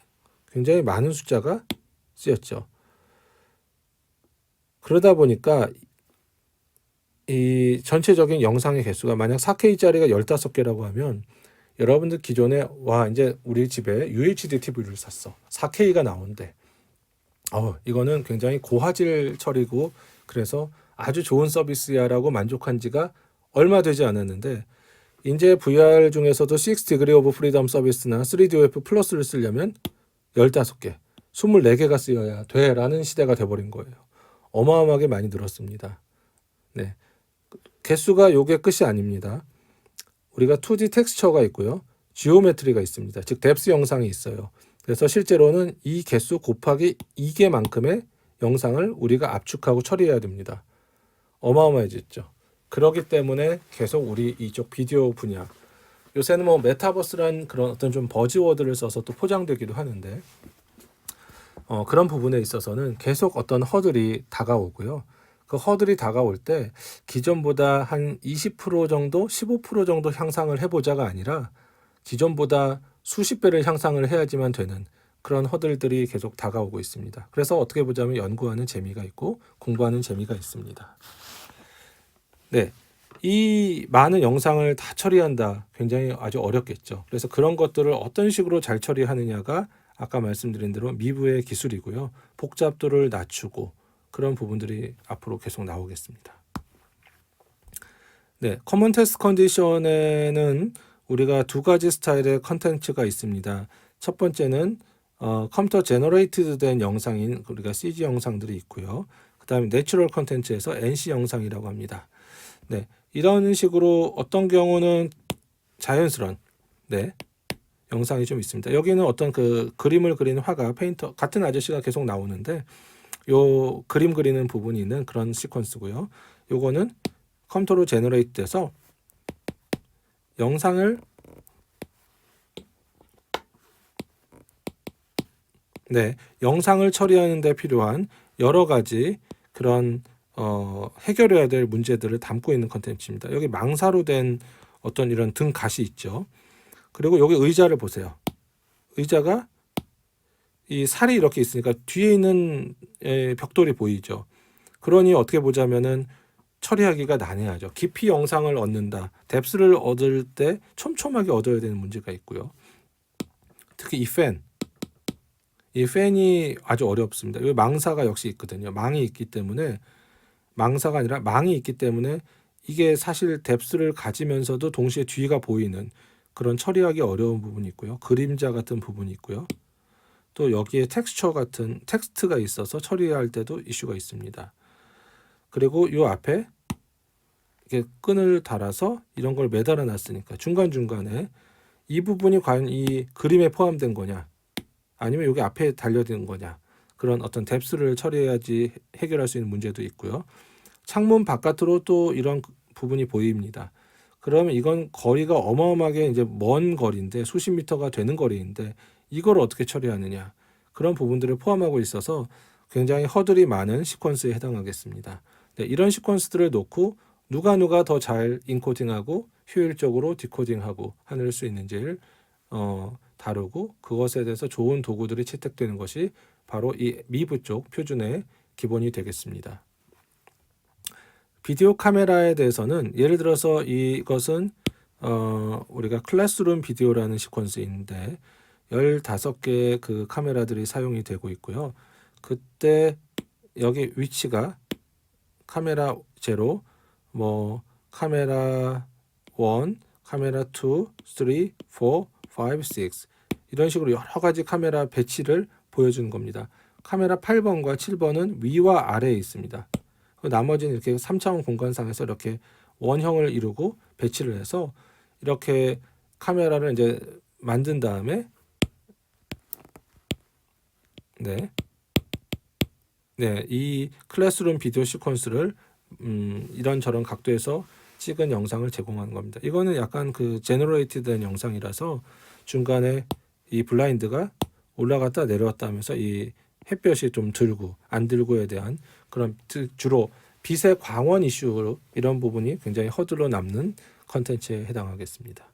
Speaker 2: 굉장히 많은 숫자가 쓰였죠. 그러다 보니까 이 전체적인 영상의 개수가 만약 4K짜리가 15개라고 하면 여러분들 기존에 와 이제 우리 집에 UHD TV를 샀어. 4K가 나온대. 이거는 굉장히 고화질 처리고 그래서 아주 좋은 서비스야라고 만족한 지가 얼마 되지 않았는데 이제 VR 중에서도 6 Degree of Freedom 서비스나 3DOF 플러스를 쓰려면 15개, 24개가 쓰여야 돼라는 시대가 돼버린 거예요. 어마어마하게 많이 늘었습니다. 네, 개수가 요게 끝이 아닙니다. 우리가 2D 텍스처가 있고요. 지오메트리가 있습니다. 즉 뎁스 영상이 있어요. 그래서 실제로는 이 개수 곱하기 2개만큼의 영상을 우리가 압축하고 처리해야 됩니다. 어마어마해졌죠. 그렇기 때문에 계속 우리 이쪽 비디오 분야 요새는 뭐 메타버스란 그런 어떤 좀 버즈워드를 써서 또 포장되기도 하는데 그런 부분에 있어서는 계속 어떤 허들이 다가오고요. 그 허들이 다가올 때 기존보다 한 20% 정도, 15% 정도 향상을 해보자가 아니라 기존보다 수십 배를 향상을 해야지만 되는 그런 허들들이 계속 다가오고 있습니다. 그래서 어떻게 보자면 연구하는 재미가 있고 공부하는 재미가 있습니다. 네, 이 많은 영상을 다 처리한다. 굉장히 아주 어렵겠죠. 그래서 그런 것들을 어떤 식으로 잘 처리하느냐가 아까 말씀드린 대로 미부의 기술이고요. 복잡도를 낮추고 그런 부분들이 앞으로 계속 나오겠습니다. 네, 커먼 테스트 컨디션에는 우리가 두 가지 스타일의 컨텐츠가 있습니다. 첫 번째는 컴퓨터 제너레이티드 된 영상인 우리가 CG 영상들이 있고요. 그 다음에 내추럴 컨텐츠에서 NC 영상이라고 합니다. 네, 이런 식으로 어떤 경우는 자연스러운 영상이 좀 있습니다. 여기는 어떤 그 그림을 그리는 화가 페인터 같은 아저씨가 계속 나오는데 요 그림 그리는 부분이 있는 그런 시퀀스고요. 요거는 컴퓨터로 제너레이트 돼서 영상을 처리하는 데 필요한 여러 가지 그런 해결해야 될 문제들을 담고 있는 컨텐츠입니다. 여기 망사로 된 어떤 이런 등 가시 있죠. 그리고 여기 의자를 보세요. 의자가 이 살이 이렇게 있으니까 뒤에 있는 벽돌이 보이죠. 그러니 어떻게 보자면은 처리하기가 난해하죠. 깊이 영상을 얻는다. 뎁스를 얻을 때 촘촘하게 얻어야 되는 문제가 있고요. 특히 이 팬이 아주 어렵습니다. 여기 망사가 역시 있거든요. 망이 있기 때문에 망사가 아니라 망이 있기 때문에 이게 사실 뎁스를 가지면서도 동시에 뒤가 보이는 그런 처리하기 어려운 부분이 있고요. 그림자 같은 부분이 있고요. 또 여기에 텍스처 같은 텍스트가 있어서 처리할 때도 이슈가 있습니다. 그리고 요 앞에 이렇게 끈을 달아서 이런 걸 매달아 놨으니까 중간중간에 이 부분이 과연 이 그림에 포함된 거냐 아니면 여기 앞에 달려있는 거냐 그런 어떤 뎁스를 처리해야지 해결할 수 있는 문제도 있고요. 창문 바깥으로 또 이런 부분이 보입니다. 그러면 이건 거리가 어마어마하게 이제 먼 거리인데 수십 미터가 되는 거리인데 이걸 어떻게 처리하느냐 그런 부분들을 포함하고 있어서 굉장히 허들이 많은 시퀀스에 해당하겠습니다. 네, 이런 시퀀스들을 놓고 누가 더 잘 인코딩하고 효율적으로 디코딩하고 할 수 있는지를 다루고 그것에 대해서 좋은 도구들이 채택되는 것이 바로 이 미브 쪽 표준의 기본이 되겠습니다. 비디오 카메라에 대해서는 예를 들어서 이것은 우리가 클래스룸 비디오라는 시퀀스인데 15개의 그 카메라들이 사용이 되고 있고요. 그때 여기 위치가 카메라 0, 뭐 카메라 1, 카메라 2, 3, 4, 5, 6 이런 식으로 여러 가지 카메라 배치를 보여주는 겁니다. 카메라 8번과 7번은 위와 아래에 있습니다. 나머지는 이렇게 3차원 공간상에서 이렇게 원형을 이루고 배치를 해서 이렇게 카메라를 이제 만든 다음에 이 클래스룸 비디오 시퀀스를 이런저런 각도에서 찍은 영상을 제공하는 겁니다. 이거는 약간 그 제너레이티드된 영상이라서 중간에 이 블라인드가 올라갔다 내려왔다 하면서 이 햇볕이 좀 들고 안 들고에 대한 그런 주로 빛의 광원 이슈 이런 부분이 굉장히 허들로 남는 컨텐츠에 해당하겠습니다.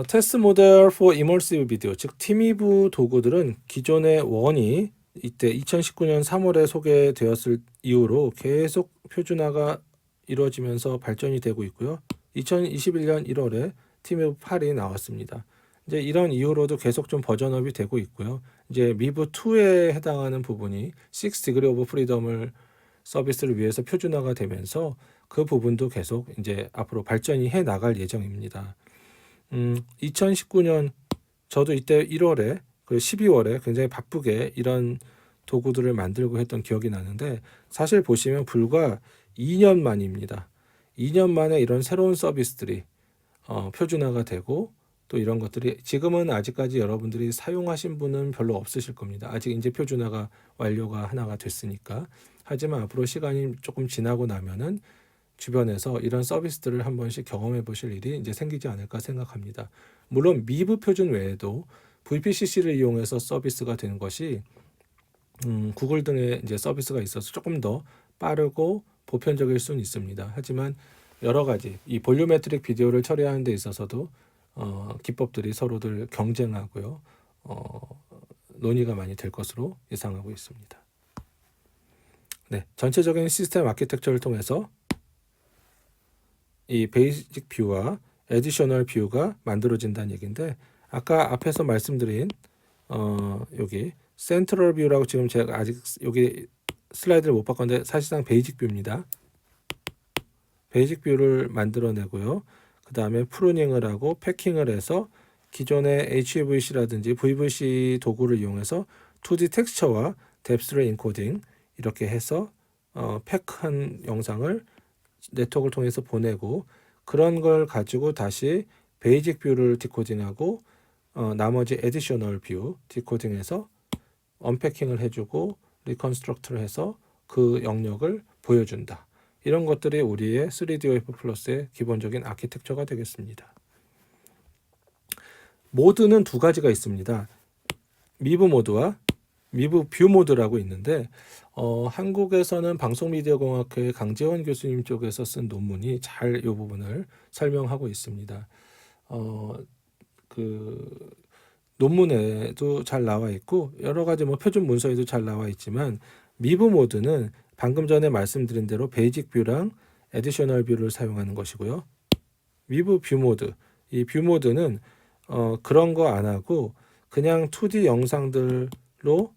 Speaker 2: 테스트 모델 for immersive video, 즉 티미브 도구들은 기존의 원이 이때 2019년 3월에 소개되었을 이후로 계속 표준화가 이루어지면서 발전이 되고 있고요. 2021년 1월에 티미브 8이 나왔습니다. 이제 이런 이후로도 계속 좀 버전업이 되고 있고요. 이제 미브 2에 해당하는 부분이 6 degree of freedom을 서비스를 위해서 표준화가 되면서 그 부분도 계속 이제 앞으로 발전이 해 나갈 예정입니다. 2019년 저도 이때 1월에 그리고 12월에 굉장히 바쁘게 이런 도구들을 만들고 했던 기억이 나는데, 사실 보시면 불과 2년 만입니다. 2년 만에 이런 새로운 서비스들이 표준화가 되고, 또 이런 것들이 지금은 아직까지 여러분들이 사용하신 분은 별로 없으실 겁니다. 아직 이제 표준화가 완료가 하나가 됐으니까. 하지만 앞으로 시간이 조금 지나고 나면은 주변에서 이런 서비스들을 한 번씩 경험해 보실 일이 이제 생기지 않을까 생각합니다. 물론 미브 표준 외에도 VPCC를 이용해서 서비스가 되는 것이 구글 등의 이제 서비스가 있어서 조금 더 빠르고 보편적일 수는 있습니다. 하지만 여러 가지 이 볼륨메트릭 비디오를 처리하는 데 있어서도 기법들이 서로들 경쟁하고요. 논의가 많이 될 것으로 예상하고 있습니다. 네, 전체적인 시스템 아키텍처를 통해서 이 베이직 뷰와 에디셔널 뷰가 만들어진다는 얘기인데, 아까 앞에서 말씀드린 여기 센트럴 뷰라고, 지금 제가 아직 여기 슬라이드를 못 바꿨는데 사실상 베이직 뷰입니다. 베이직 뷰를 만들어내고요. 그 다음에 프루닝을 하고 패킹을 해서 기존의 HEVC라든지 VVC 도구를 이용해서 2D 텍스처와 뎁스를 인코딩 이렇게 해서 팩한 영상을 네트워크를 통해서 보내고, 그런 걸 가지고 다시 베이직 뷰를 디코딩하고 나머지 에디셔널 뷰 디코딩해서 언패킹을 해주고 리컨스트럭트를 해서 그 영역을 보여준다. 이런 것들이 우리의 3DOF 플러스의 기본적인 아키텍처가 되겠습니다. 모드는 두 가지가 있습니다. 미브 모드와 미브 뷰 모드라고 있는데, 한국에서는 방송미디어공학회 강재원 교수님 쪽에서 쓴 논문이 잘 이 부분을 설명하고 있습니다. 그 논문에도 잘 나와 있고 여러 가지 뭐 표준 문서에도 잘 나와 있지만, 미브 모드는 방금 전에 말씀드린 대로 베이직 뷰랑 에디셔널 뷰를 사용하는 것이고요. 미브 뷰 모드, 이 뷰 모드는 그런 거 안 하고 그냥 2D 영상들로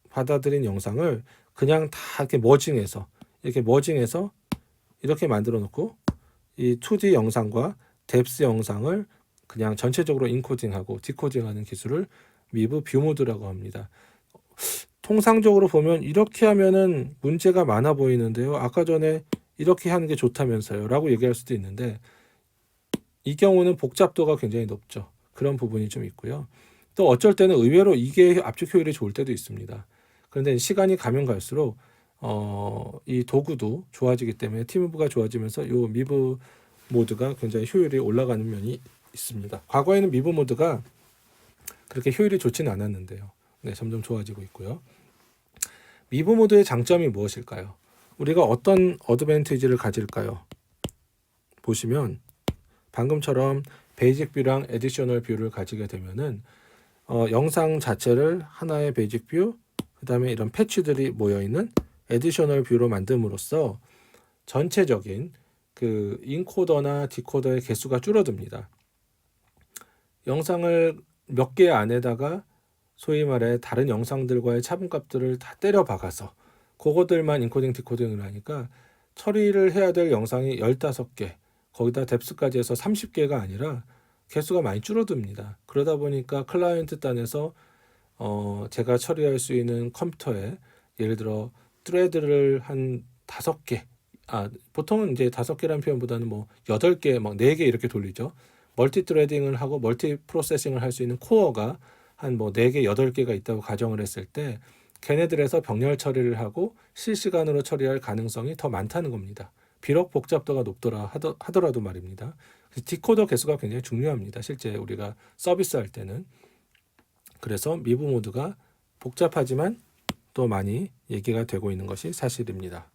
Speaker 2: 받아들인 영상을 그냥 다 이렇게 머징해서 이렇게 만들어 놓고, 이 2D 영상과 뎁스 영상을 그냥 전체적으로 인코딩하고 디코딩하는 기술을 미브 뷰 모드라고 합니다. 통상적으로 보면 이렇게 하면은 문제가 많아 보이는데요. 아까 전에 이렇게 하는 게 좋다면서요 라고 얘기할 수도 있는데, 이 경우는 복잡도가 굉장히 높죠. 그런 부분이 좀 있고요. 또 어쩔 때는 의외로 이게 압축 효율이 좋을 때도 있습니다. 그런데 시간이 가면 갈수록 이 도구도 좋아지기 때문에 티무브가 좋아지면서 이 미브 모드가 굉장히 효율이 올라가는 면이 있습니다. 과거에는 미브 모드가 그렇게 효율이 좋지는 않았는데요. 네, 점점 좋아지고 있고요. 미브 모드의 장점이 무엇일까요? 우리가 어떤 어드밴티지를 가질까요? 보시면 방금처럼 베이직 뷰랑 에디셔널 뷰를 가지게 되면은 영상 자체를 하나의 베이직 뷰, 그 다음에 이런 패치들이 모여있는 에디셔널 뷰로 만듦으로써 전체적인 그 인코더나 디코더의 개수가 줄어듭니다. 영상을 몇 개 안에다가 소위 말해 다른 영상들과의 차분값들을 다 때려 박아서 그거들만 인코딩 디코딩을 하니까 처리를 해야 될 영상이 15개, 거기다 뎁스까지 해서 30개가 아니라 개수가 많이 줄어듭니다. 그러다 보니까 클라이언트 단에서 제가 처리할 수 있는 컴퓨터에 예를 들어 트레드를 한 5개, 보통은 이제 5개라는 표현보다는 뭐 8개, 막 4개 이렇게 돌리죠. 멀티 트레딩을 하고 멀티 프로세싱을 할 수 있는 코어가 한 뭐 4개, 8개가 있다고 가정을 했을 때 걔네들에서 병렬 처리를 하고 실시간으로 처리할 가능성이 더 많다는 겁니다. 비록 복잡도가 높더라 하더라도 말입니다. 디코더 개수가 굉장히 중요합니다. 실제 우리가 서비스할 때는. 그래서 미브 모드가 복잡하지만 또 많이 얘기가 되고 있는 것이 사실입니다.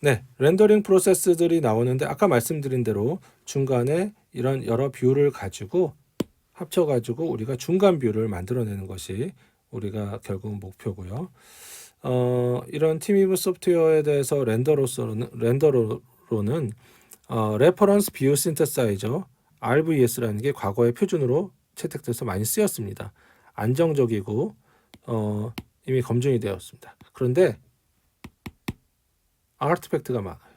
Speaker 2: 네, 렌더링 프로세스들이 나오는데 아까 말씀드린 대로 중간에 이런 여러 뷰를 가지고 합쳐가지고 우리가 중간 뷰를 만들어내는 것이 우리가 결국 목표고요. 이런 팀위브 소프트웨어에 대해서 렌더로는 레퍼런스 뷰 신테사이저 RVS라는 게 과거의 표준으로 채택돼서 많이 쓰였습니다. 안정적이고 이미 검증이 되었습니다. 그런데 아티팩트가 많아요.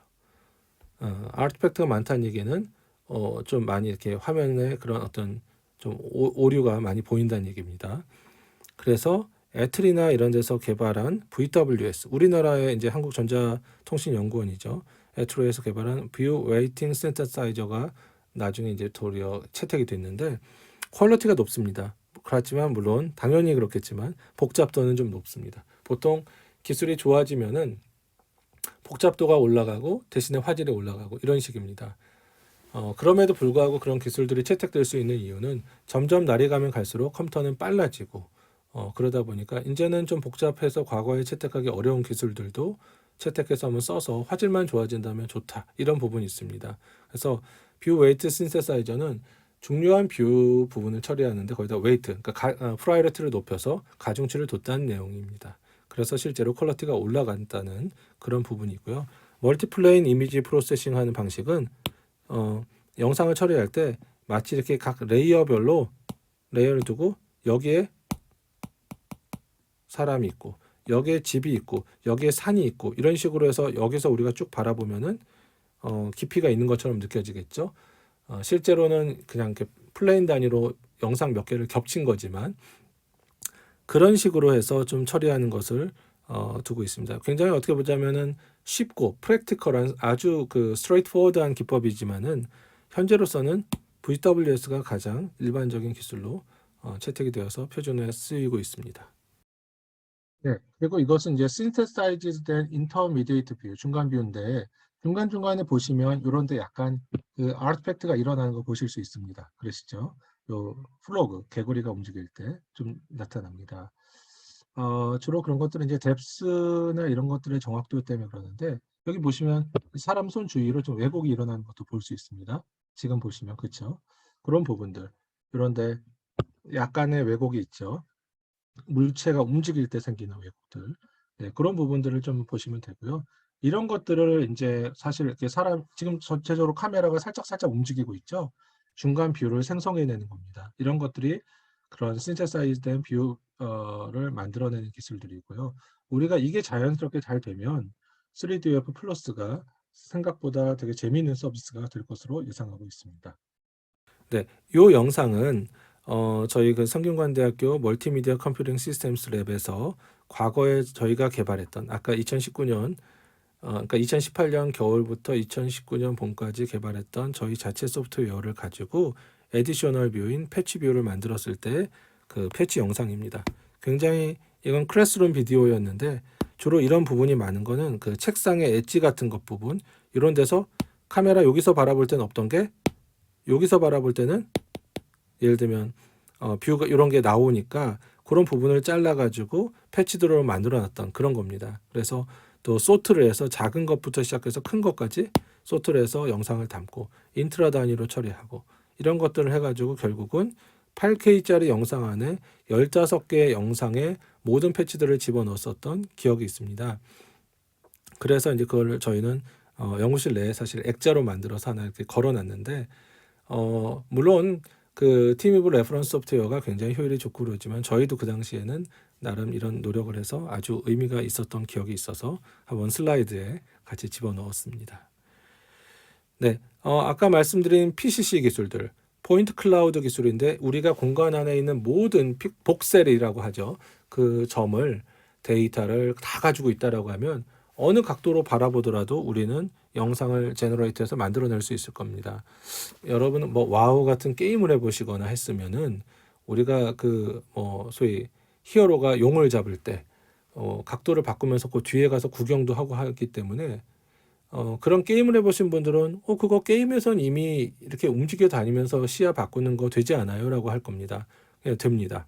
Speaker 2: 아티팩트가 많다는 얘기는 좀 많이 이렇게 화면에 그런 어떤 좀 오류가 많이 보인다는 얘기입니다. 그래서 애틀이나 이런 데서 개발한 VWS, 우리나라의 이제 한국전자통신연구원이죠. 애틀에서 개발한 뷰 웨이팅 신테사이저가 나중에 이제 도리어 채택이 됐는데 퀄리티가 높습니다. 그렇지만 물론 당연히 그렇겠지만 복잡도는 좀 높습니다. 보통 기술이 좋아지면은 복잡도가 올라가고 대신에 화질이 올라가고 이런 식입니다. 그럼에도 불구하고 그런 기술들이 채택될 수 있는 이유는 점점 날이 가면 갈수록 컴퓨터는 빨라지고 그러다 보니까 이제는 좀 복잡해서 과거에 채택하기 어려운 기술들도 채택해서 한번 써서 화질만 좋아진다면 좋다 이런 부분이 있습니다. 그래서 뷰 웨이트 신세사이저는 중요한 뷰 부분을 처리하는데 거기다 웨이트, 그러니까 프라이어리티를 높여서 가중치를 뒀다는 내용입니다. 그래서 실제로 퀄리티가 올라간다는 그런 부분이 있고요. 멀티플레인 이미지 프로세싱 하는 방식은 영상을 처리할 때 마치 이렇게 각 레이어별로 레이어를 두고 여기에 사람이 있고 여기에 집이 있고 여기에 산이 있고 이런 식으로 해서 여기서 우리가 쭉 바라보면은 깊이가 있는 것처럼 느껴지겠죠. 실제로는 그냥 이렇게 플레인 단위로 영상 몇 개를 겹친 거지만 그런 식으로 해서 좀 처리하는 것을 두고 있습니다. 굉장히 어떻게 보자면은 쉽고 프랙티컬한 아주 그 스트레이트포워드한 기법이지만은 현재로서는 VWS가 가장 일반적인 기술로 채택이 되어서 표준화에 쓰이고 있습니다. 네, 그리고 이것은 이제 synthesized 된 intermediate view, 중간 뷰인데 중간중간에 보시면 이런 데 약간 그 아티팩트가 일어나는 거 보실 수 있습니다. 그러시죠? 요 플로그, 개구리가 움직일 때 좀 나타납니다. 주로 그런 것들은 이제 뎁스나 이런 것들의 정확도 때문에 그러는데 여기 보시면 사람 손 주위로 좀 왜곡이 일어나는 것도 볼 수 있습니다. 지금 보시면 그렇죠? 그런 부분들, 이런데 약간의 왜곡이 있죠. 물체가 움직일 때 생기는 왜곡들, 네, 그런 부분들을 좀 보시면 되고요. 이런 것들을 이제 사실 이렇게 사람 지금 전체적으로 카메라가 살짝 움직이고 있죠. 중간 뷰를 생성해내는 겁니다. 이런 것들이 그런 신테사이즈된 뷰를 만들어내는 기술들이고요. 우리가 이게 자연스럽게 잘 되면 3DF 플러스가 생각보다 되게 재미있는 서비스가 될 것으로 예상하고 있습니다. 네, 이 영상은 저희 그 성균관대학교 멀티미디어 컴퓨팅 시스템스 랩에서 과거에 저희가 개발했던 아까 2019년 그러니까 2018년 겨울부터 2019년 봄까지 개발했던 저희 자체 소프트웨어를 가지고 에디셔널 뷰인 패치 뷰를 만들었을 때 그 패치 영상입니다. 굉장히 이건 클래스룸 비디오였는데 주로 이런 부분이 많은 거는 그 책상의 엣지 같은 것 부분 이런 데서 카메라 여기서 바라볼 때는 없던 게 여기서 바라볼 때는 예를 들면 뷰가 이런 게 나오니까 그런 부분을 잘라가지고 패치드로 만들어놨던 그런 겁니다. 그래서 또 소트를 해서 작은 것부터 시작해서 큰 것까지 소트를 해서 영상을 담고 인트라 단위로 처리하고 이런 것들을 해가지고 결국은 8K짜리 영상 안에 15개의 영상에 모든 패치들을 집어넣었었던 기억이 있습니다. 그래서 이제 그걸 저희는 연구실 내에 사실 액자로 만들어서 하나 이렇게 걸어놨는데 물론 그 팀위브 레퍼런스 소프트웨어가 굉장히 효율이 좋고 그러지만 저희도 그 당시에는 나름 이런 노력을 해서 아주 의미가 있었던 기억이 있어서 한번 슬라이드에 같이 집어넣었습니다. 네, 아까 말씀드린 PCC 기술들, 포인트 클라우드 기술인데 우리가 공간 안에 있는 모든 복셀이라고 하죠. 그 점을 데이터를 다 가지고 있다라고 하면 어느 각도로 바라보더라도 우리는 영상을 제너레이트해서 만들어낼 수 있을 겁니다. 여러분 뭐 와우 같은 게임을 해보시거나 했으면은 우리가 그 소위 히어로가 용을 잡을 때 각도를 바꾸면서 그 뒤에 가서 구경도 하고 하기 때문에 그런 게임을 해보신 분들은 그거 게임에선 이미 이렇게 움직여 다니면서 시야 바꾸는 거 되지 않아요? 라고 할 겁니다. 됩니다.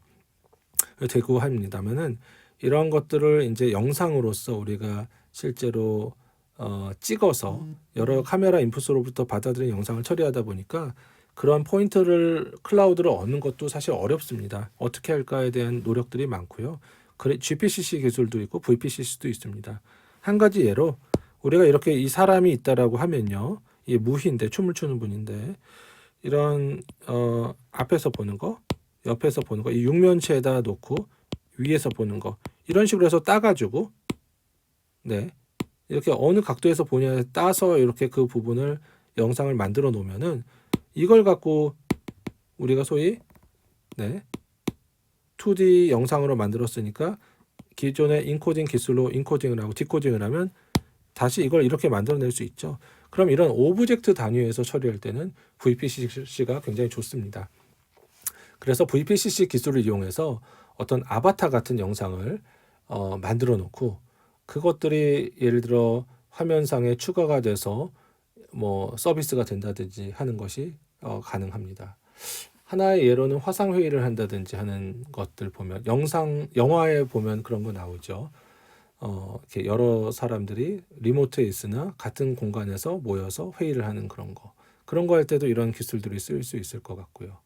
Speaker 2: 되고 합니다만은 이런 것들을 이제 영상으로서 우리가 실제로 찍어서 여러 카메라 인풋으로부터 받아들인 영상을 처리하다 보니까 그런 포인트를 클라우드로 얻는 것도 사실 어렵습니다. 어떻게 할까에 대한 노력들이 많고요. GPCC 기술도 있고 VPCC도 있습니다. 한 가지 예로 우리가 이렇게 이 사람이 있다라고 하면요. 이 무희인데 춤을 추는 분인데 이런 앞에서 보는 거, 옆에서 보는 거, 이 육면체에다 놓고 위에서 보는 거 이런 식으로 해서 따가지고 네 이렇게 어느 각도에서 보냐에 따서 이렇게 그 부분을 영상을 만들어 놓으면은 이걸 갖고 우리가 소위 네 2D 영상으로 만들었으니까 기존의 인코딩 기술로 인코딩을 하고 디코딩을 하면 다시 이걸 이렇게 만들어낼 수 있죠. 그럼 이런 오브젝트 단위에서 처리할 때는 VPCC가 굉장히 좋습니다. 그래서 VPCC 기술을 이용해서 어떤 아바타 같은 영상을 만들어 놓고 그것들이 예를 들어 화면상에 추가가 돼서 뭐 서비스가 된다든지 하는 것이 가능합니다. 하나의 예로는 화상 회의를 한다든지 하는 것들 보면 영화에 보면 그런 거 나오죠. 이렇게 여러 사람들이 리모트에 있으나 같은 공간에서 모여서 회의를 하는 그런 거 할 때도 이런 기술들이 쓰일 수 있을 것 같고요.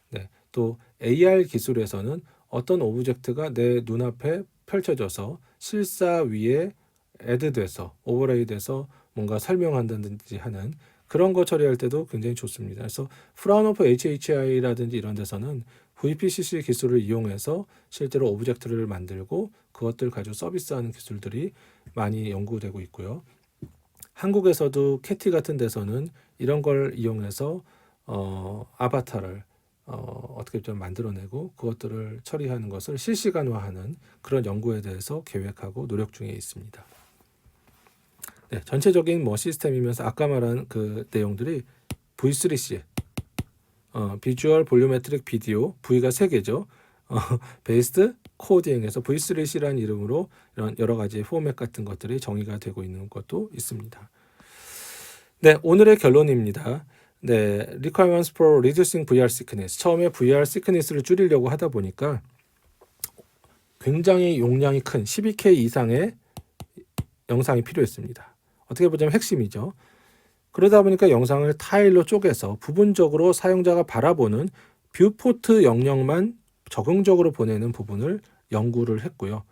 Speaker 2: 네, 또 AR 기술에서는 어떤 오브젝트가 내 눈앞에 펼쳐져서 실사 위에 애드돼서 오버레이돼서 뭔가 설명한다든지 하는 그런 거 처리할 때도 굉장히 좋습니다. 그래서 프라운호프 HHI라든지 이런 데서는 VPCC 기술을 이용해서 실제로 오브젝트를 만들고 그것들 가지고 서비스하는 기술들이 많이 연구되고 있고요. 한국에서도 캐티 같은 데서는 이런 걸 이용해서 아바타를 어떻게 좀 만들어내고 그것들을 처리하는 것을 실시간화하는 그런 연구에 대해서 계획하고 노력 중에 있습니다. 네, 전체적인 뭐 시스템이면서 아까 말한 그 내용들이 V3C, 비주얼 볼륨메트릭 비디오, V가 3개죠. 베이스드 코딩에서 V3C라는 이름으로 이런 여러 가지 포맷 같은 것들이 정의가 되고 있는 것도 있습니다. 네, 오늘의 결론입니다. 네, requirements for reducing VR sickness. 처음에 VR sickness를 줄이려고 하다 보니까 굉장히 용량이 큰 12K 이상의 영상이 필요했습니다. 어떻게 보자면 핵심이죠. 그러다 보니까 영상을 타일로 쪼개서 부분적으로 사용자가 바라보는 뷰포트 영역만 적응적으로 보내는 부분을 연구를 했고요.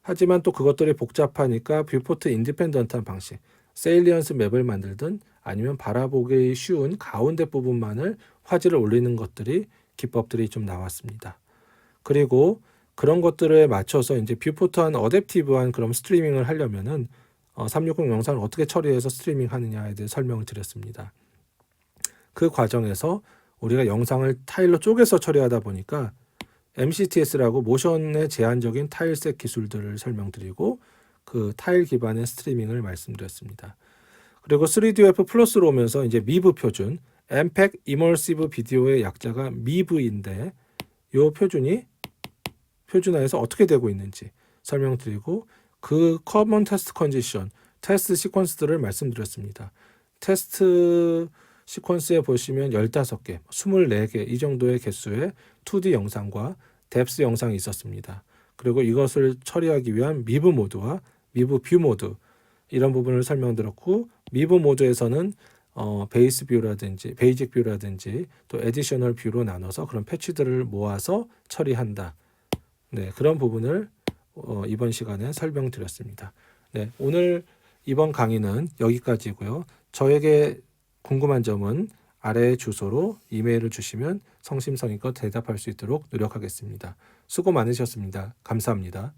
Speaker 2: 하지만 또 그것들이 복잡하니까 뷰포트 인디펜던트한 방식, 세일리언스 맵을 만들든 아니면 바라보기 쉬운 가운데 부분만을 화질을 올리는 것들이 기법들이 좀 나왔습니다. 그리고 그런 것들에 맞춰서 이제 뷰포트한 어댑티브한 그런 스트리밍을 하려면은 360 영상을 어떻게 처리해서 스트리밍 하느냐에 대해 설명을 드렸습니다. 그 과정에서 우리가 영상을 타일로 쪼개서 처리하다 보니까 MCTS라고 모션의 제한적인 타일셋 기술들을 설명드리고 그 타일 기반의 스트리밍을 말씀드렸습니다. 그리고 3DF 플러스로 오면서 이제 미브 표준, MPEG Immersive 비디오의 약자가 미브인데 이 표준이 표준화해서 어떻게 되고 있는지 설명드리고 그 커먼 테스트 컨디션, 테스트 시퀀스들을 말씀드렸습니다. 테스트 시퀀스에 보시면 15개, 24개 이 정도의 개수의 2D 영상과 뎁스 영상이 있었습니다. 그리고 이것을 처리하기 위한 미브 모드와 미브 뷰 모드 이런 부분을 설명드렸고 미브 모드에서는 베이스 뷰라든지 베이직 뷰라든지 또 에디셔널 뷰로 나눠서 그런 패치들을 모아서 처리한다. 네, 그런 부분을 이번 시간에 설명드렸습니다. 네, 오늘 이번 강의는 여기까지고요. 저에게 궁금한 점은 아래 주소로 이메일을 주시면 성심성의껏 대답할 수 있도록 노력하겠습니다. 수고 많으셨습니다. 감사합니다.